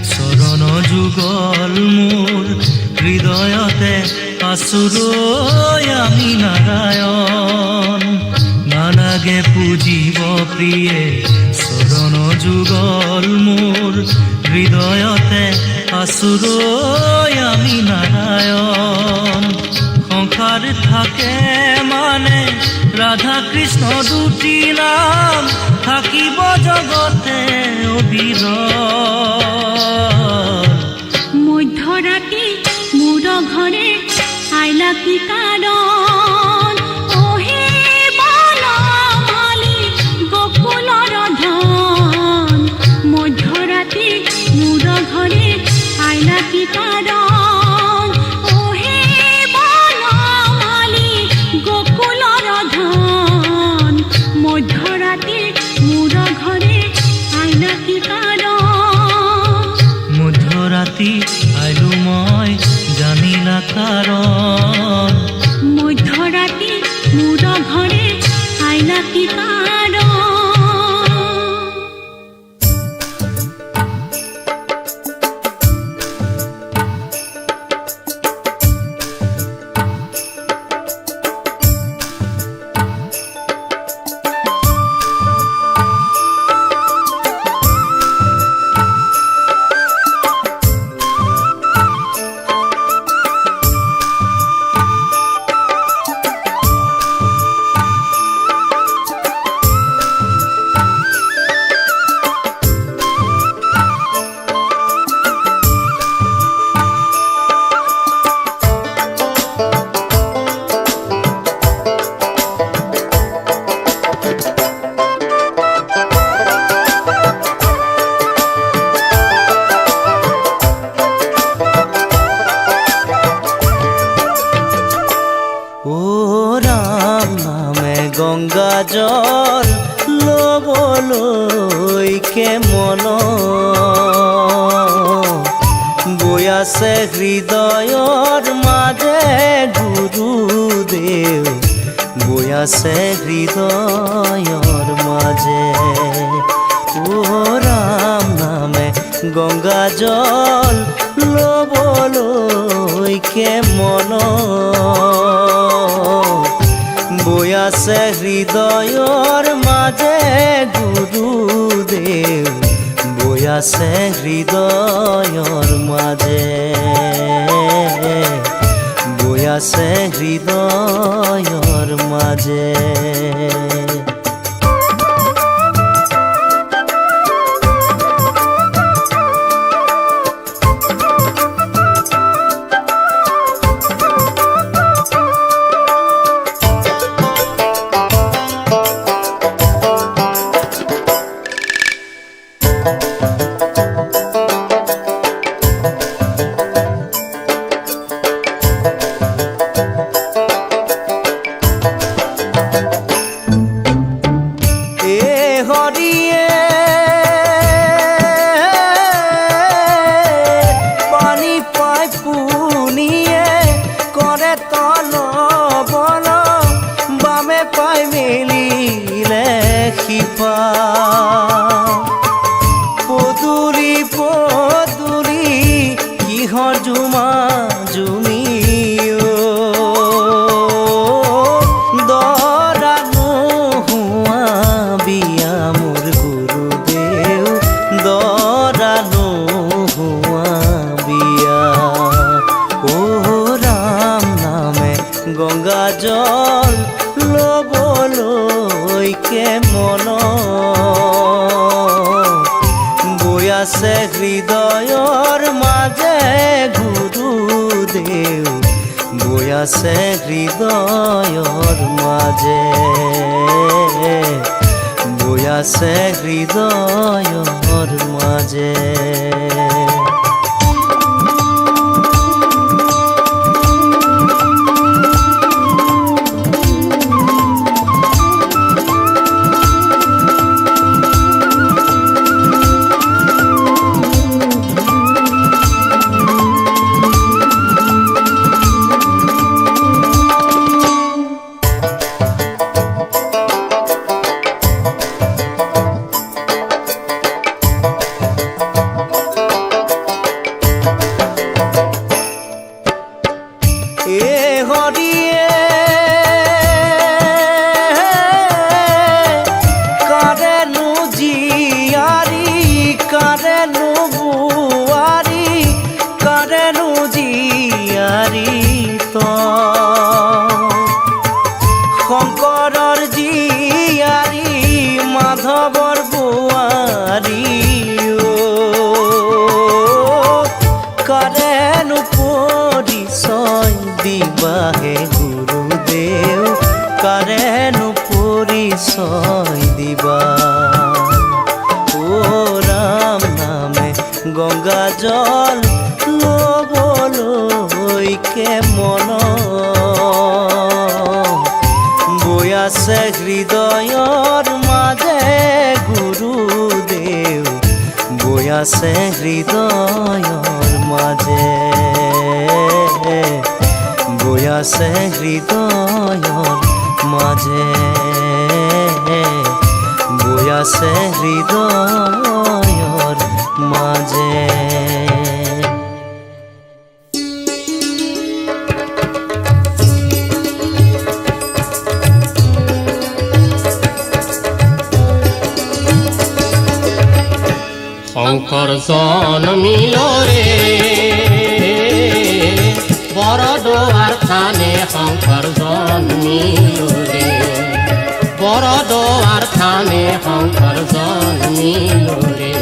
চৰণ যুগল মোৰ হৃদয়তে আছুৰৈ আমি নাৰায়ণ নালাগে পুজিব প্ৰিয়ে চৰণ যুগল মোৰ হৃদয়তে আছুৰৈ আমি নাৰায়ণ সংসাৰ থাকে মানে ৰাধা কৃষ্ণ দুটি নাম থাকিব জগতে অবিৰল মধ্যৰাতি মোৰ ঘৰে আইলা কি কাৰণ ওহে বনমালী গোকুলৰ ধন মধ্যৰাতি মোৰ ঘৰে আইলা কি কাৰণ ওহে বনমালী গোকুলৰ ধন মধ্যৰাতি মোৰ ঘৰে আইলা কি কাৰণ মধ্যৰাতি আইলো মই জানিলা কাৰণ মধ্যৰাতি মোৰ ঘৰে আইলা কি কাৰণ গংগা জল লবলৈকে মন বৈ আছে হৃদয়ৰ মাজে গুৰুদেৱ বৈ আছে হৃদয়ৰ মাজে ও ৰাম নামে গংগা জল লবলৈকে মন বৈ আছে হৃদয়ৰ মাজে গুৰুদেৱ বৈ আছে হৃদয়ৰ মাজে বৈ আছে হৃদয়ৰ মাজে পদুলি পদুলি কিহৰ জুমা জুমি দৰা নোহোৱা বিয়া মোৰ গুৰুদেউ দৰা নোহোৱা বিয়া ও ৰাম নামে গংগা জল লবলৈকে মন বৈ আছে হৃদয়ৰ মাজে গুৰুদেউ বৈ আছে হৃদয়ৰ মাজে বৈ আছে হৃদয়ৰ মাজে শংকৰৰ জীয়াৰী মাধৱৰ বোৱাৰী কাৰেনো পৰিচয় দিবাহে গুৰুদেউ কাৰেনো পৰিচয় দিবা ও ৰাম নামে গংগা জল লবলৈকে মন বৈ আছে হৃদয়ৰ মাজে গুৰুদেউ বৈ আছে হৃদয়ৰ মাজে বৈ আছে হৃদয়ৰ মাজে বৈ আছে হৃদয়ৰ মাজে শংকৰ জনমিল ৰে বৰদোৱাৰ থানে শংকৰ জন্মিল ৰে বৰদোৱাৰ থানে শংকৰ জন্মিল ৰে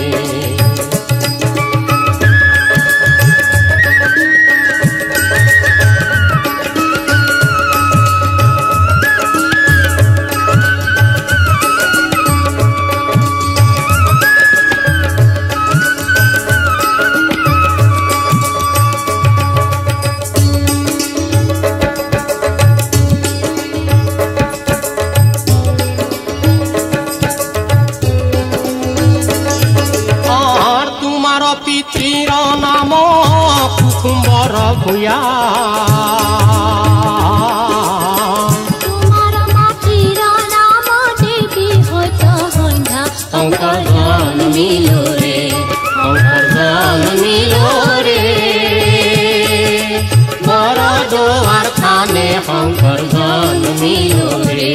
পিতৃৰ নাম কুসুম্বৰ ভূঞা তোমাৰ মাতৃৰ নাম দেৱী সত্য সন্ধ্যা শংকৰ জন্মিল ৰে শংকৰ জন্মিল ৰে বৰদোৱাৰ থানে শংকৰ জন্মিল ৰে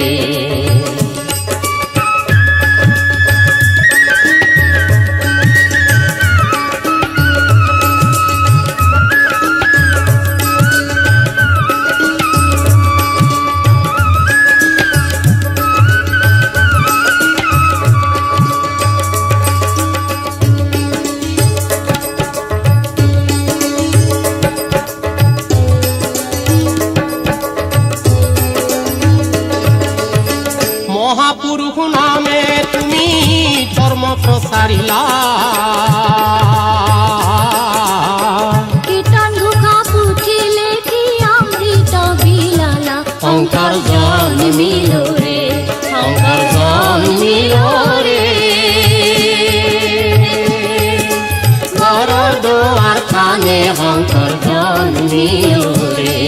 প্ৰচাৰিলা কীৰ্তন ঘোষা পুথি লেখি অমৃত বিলালা শংকৰ জন্মিল ৰে শংকৰ জন্মিল ৰে বৰদোৱাৰ থানে শংকৰ জন্মিল ৰে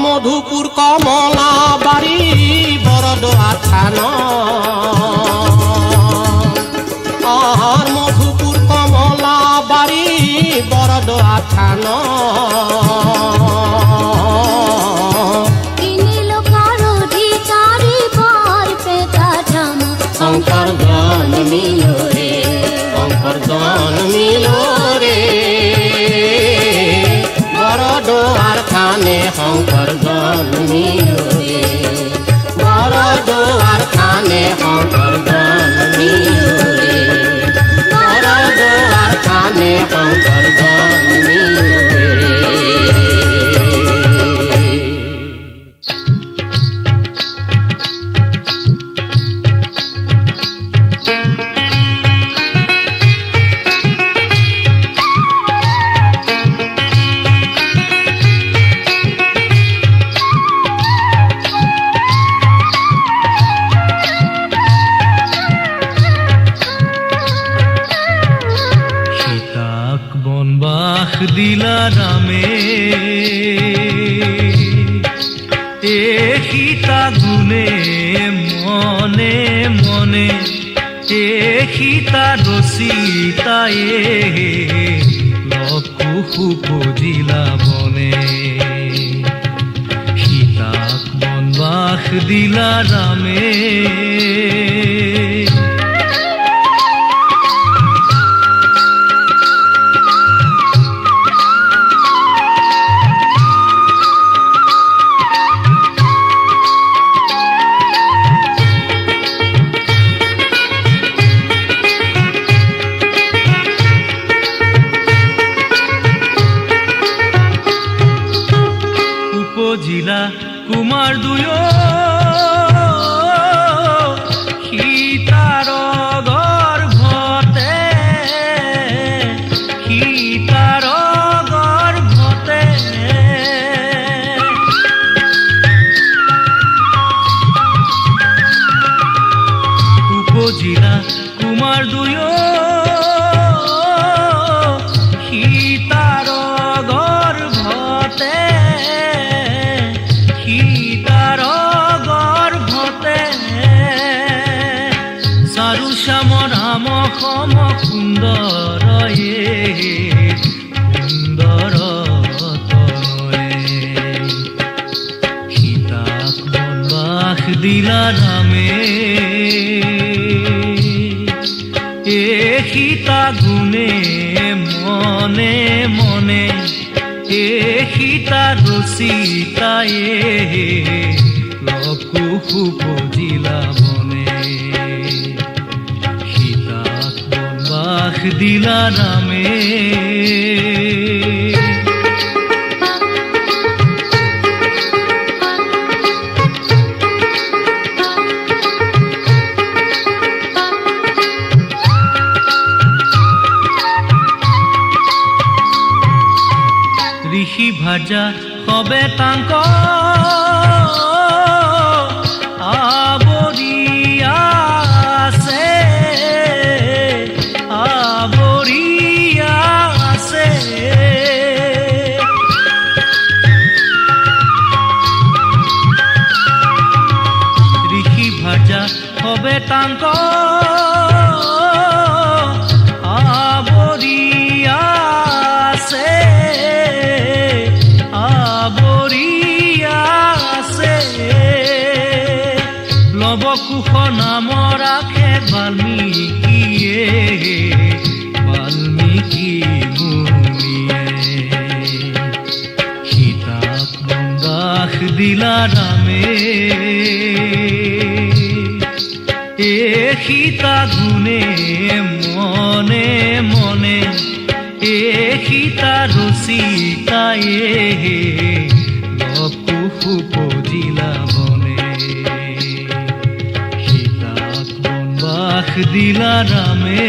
মধুপুৰ কমলাবাৰী বৰদোৱা থান মধুপুৰ কমলাবাৰী বৰদোৱা থান তিনি লোকৰ অধিকাৰী বৰপেটা ধাম শংকৰ জন্মিল ৰে শংকৰ জন্মিল ৰে বৰদোৱাৰ থানে শংকৰ জন্মিল ৰে বৰদোৱাৰ থানে শংকৰ জন্মিল ৰে বৰদোৱাৰ থানে শংকৰ জন্মিল ৰে সীতাক বনবাস দিলা রামে এ সীতা গুণে মনে মনে এ সীতা রসিতায়ে লকু সুপজিলা বনে সীতাক বনবাস দিলা রামে উপজিলা কুমার দুয় সীতার গর্ভতে সীতার গর্ভতে উপজিলা কুমার দুয় সীতার গর্ভতে সীতার গর্ভতে চাৰু শ্যাম ৰাম সম সুন্দৰ সুন্দৰ তনয়ে সীতাক বনবাস দিলা ৰামে এ সীতা গুণে মনে মনে এ সীতা রসিতায়ে লকু সুপজিলা বনে সীতাক বনবাস দিলা রামে ঋষি ভাজা হবে তাঙ্ক আবরিয়া আছে আবরিয়া আছে ঋষি ভাজা হবে তাঙ্ক আবরিয়া আছে আবরিয়া আছে দিলা ৰামে এ সীতা গুণে মনে মনে এ সীতা ৰচিতায়ে উপজিলা বনে সীতাক বনবাস দিলা ৰামে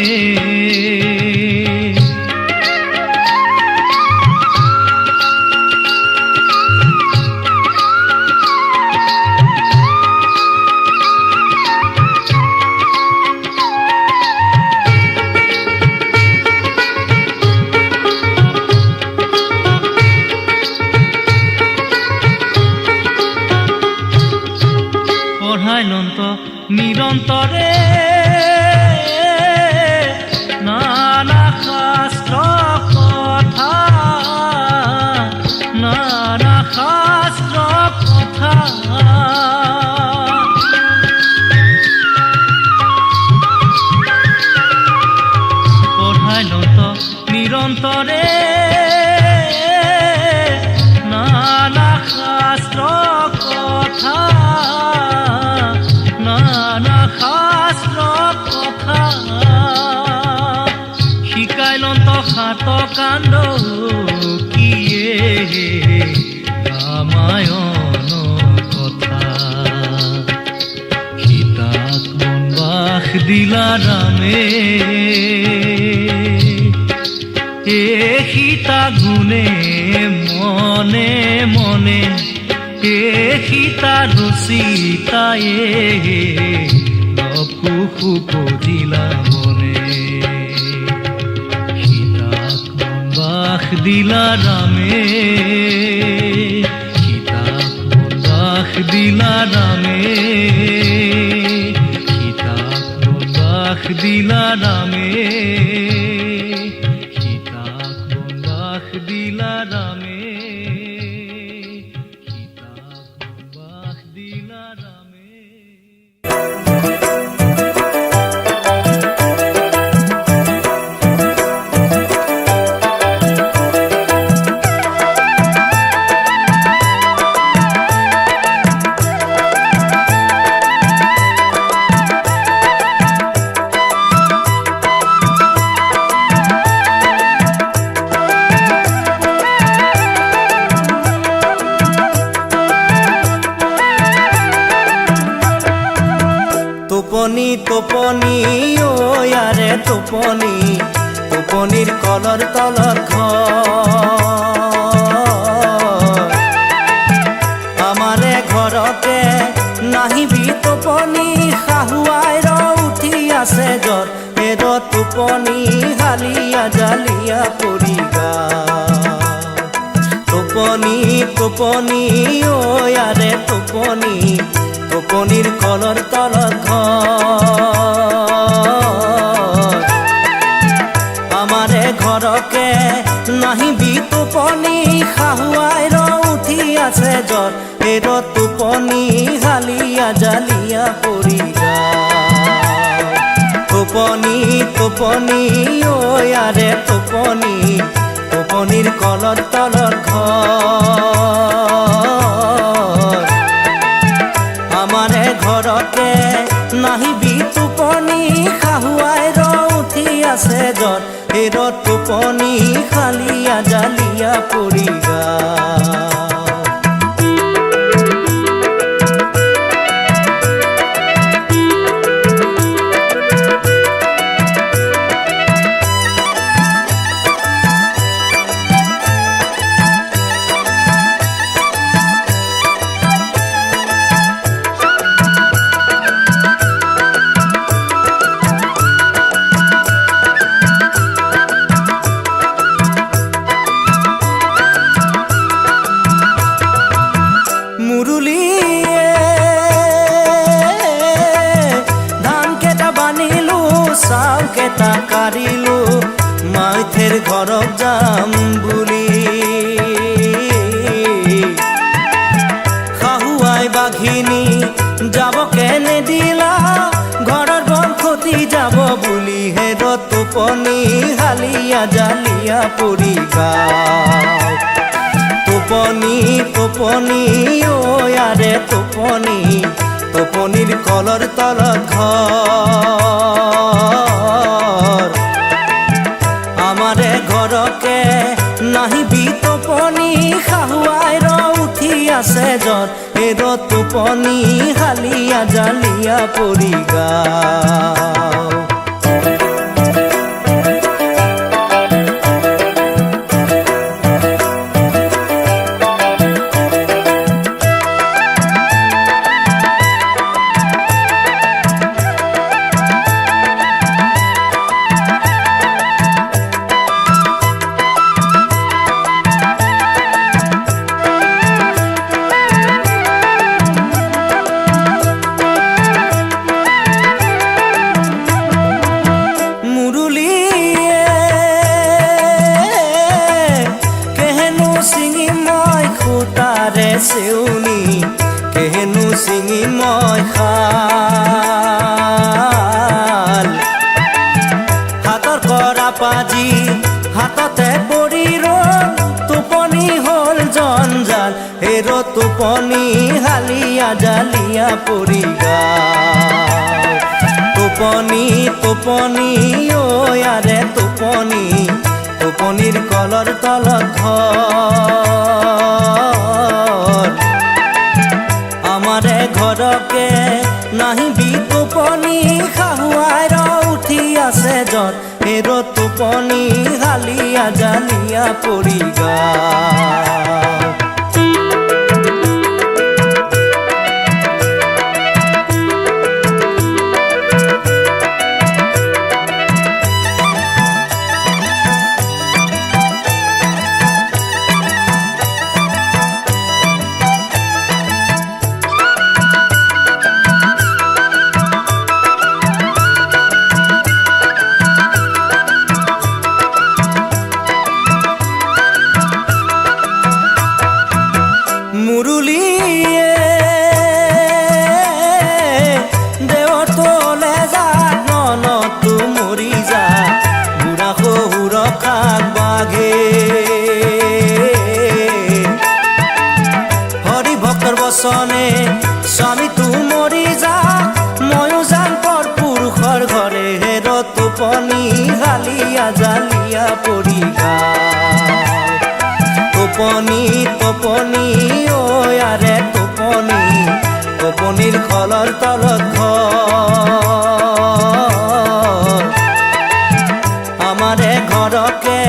নিৰন্তৰে নানা শাস্ত্ৰ কথা নানা শাস্ত্ৰ কথা পঢ়াই লন্ত নিৰন্তৰে নানা শাস্ত্ৰ কথা নানা শাস্ত্ৰ কথা শিকাই লন্ত সাত কাণ্ড কিয়ে ৰামায়ণ কথা সীতাক বনবাস দিলা ৰামে এ সীতা গুণে মনে মনে এ সীতা ৰচিতায়ে উপজিলা বনে সীতাক বনবাস দিলা ৰামে সীতাক বনবাস দিলা ৰামে সীতাক বনবাস দিলা ৰামে সীতাক বনবাস দিলা ৰামে টোপনি টোপনি ও ইয়াৰে টোপনি টোপনিৰ কলৰ তলত ঘৰ আমাৰে ঘৰতে নাহিবি টোপনি শাহুৱাই ৰ উঠি আছে জ্বৰ এৰ টোপনি হালিয়া জালিয়া পৰি গা টোপনি টোপনি ও ইয়াৰে টোপনি টোপনিৰ কলৰ তলত ঘৰ আমাৰে ঘৰকে নাহিবি টোপনি শাহুৱাই ৰ উঠি আছে জ্বৰ এৰ টোপনি হালিয়া জালিয়া পৰি গা টোপনি টোপনি ও ইয়াৰে টোপনি টোপনিৰ কলৰ তলত ঘৰ আমাৰে ঘৰতে নাহিবি টোপনি শাহুৱাই ৰ উঠি আছে জ্বৰ এৰ টোপনি হালিয়া জালিয়া পৰি গা চাউকেটা কাঢ়িলো মাইথেৰ ঘৰত যাম বুলি শাহুৱাই বাঘিনী যাবকে নেদিলা ঘৰৰ বন ক্ষতি যাব বুলি হেৰ টোপনি হালিয়া জালিয়া পৰি গা টোপনি টোপনি ও আরে টোপনি টোপনির কলর তলত ঘর আমারে ঘরকে নাহিবি টোপনি খাহুয়াই র উঠি আছে জ্বর এর টোপনি হালিয়া জালিয়া পৰি গাও সেউনি কেহেনু চিঙি মই খাল হাতৰ কৰা পাজি হাততে পৰি ৰল টোপনি হ'ল জঞ্জাল হেৰ টোপনি হালিয়া জালিয়া পৰি গাও টোপনি টোপনি ও আৰে টোপনি টোপনিৰ কলৰ তলত ঘৰ আমাৰে ঘৰকে নাহিবি টোপনি খাহুয়াই ৰ উঠি আছে জ্বৰ এৰ টোপনি হালিয়া জালিয়া পৰি গাও মুরুলিয়ে দেওর তোলে যা নন তু মরি যা বুড়া শহুর খাক বাঘে হরি ভক্তর বচনে স্বামী তু মরি যা ময়ো যাম পর পুৰুষৰ ঘৰে হেৰ টোপনি হালিয়া জালিয়া পৰি গাও টোপনি টোপনি ও আরে টোপনি টোপনির কলর তলত ঘর আমারে ঘরকে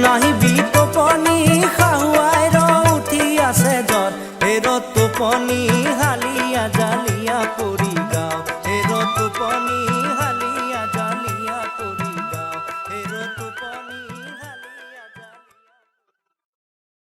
নাহিবি টোপনি খাহুয়াই র উঠি আছে জ্বর হের টোপনি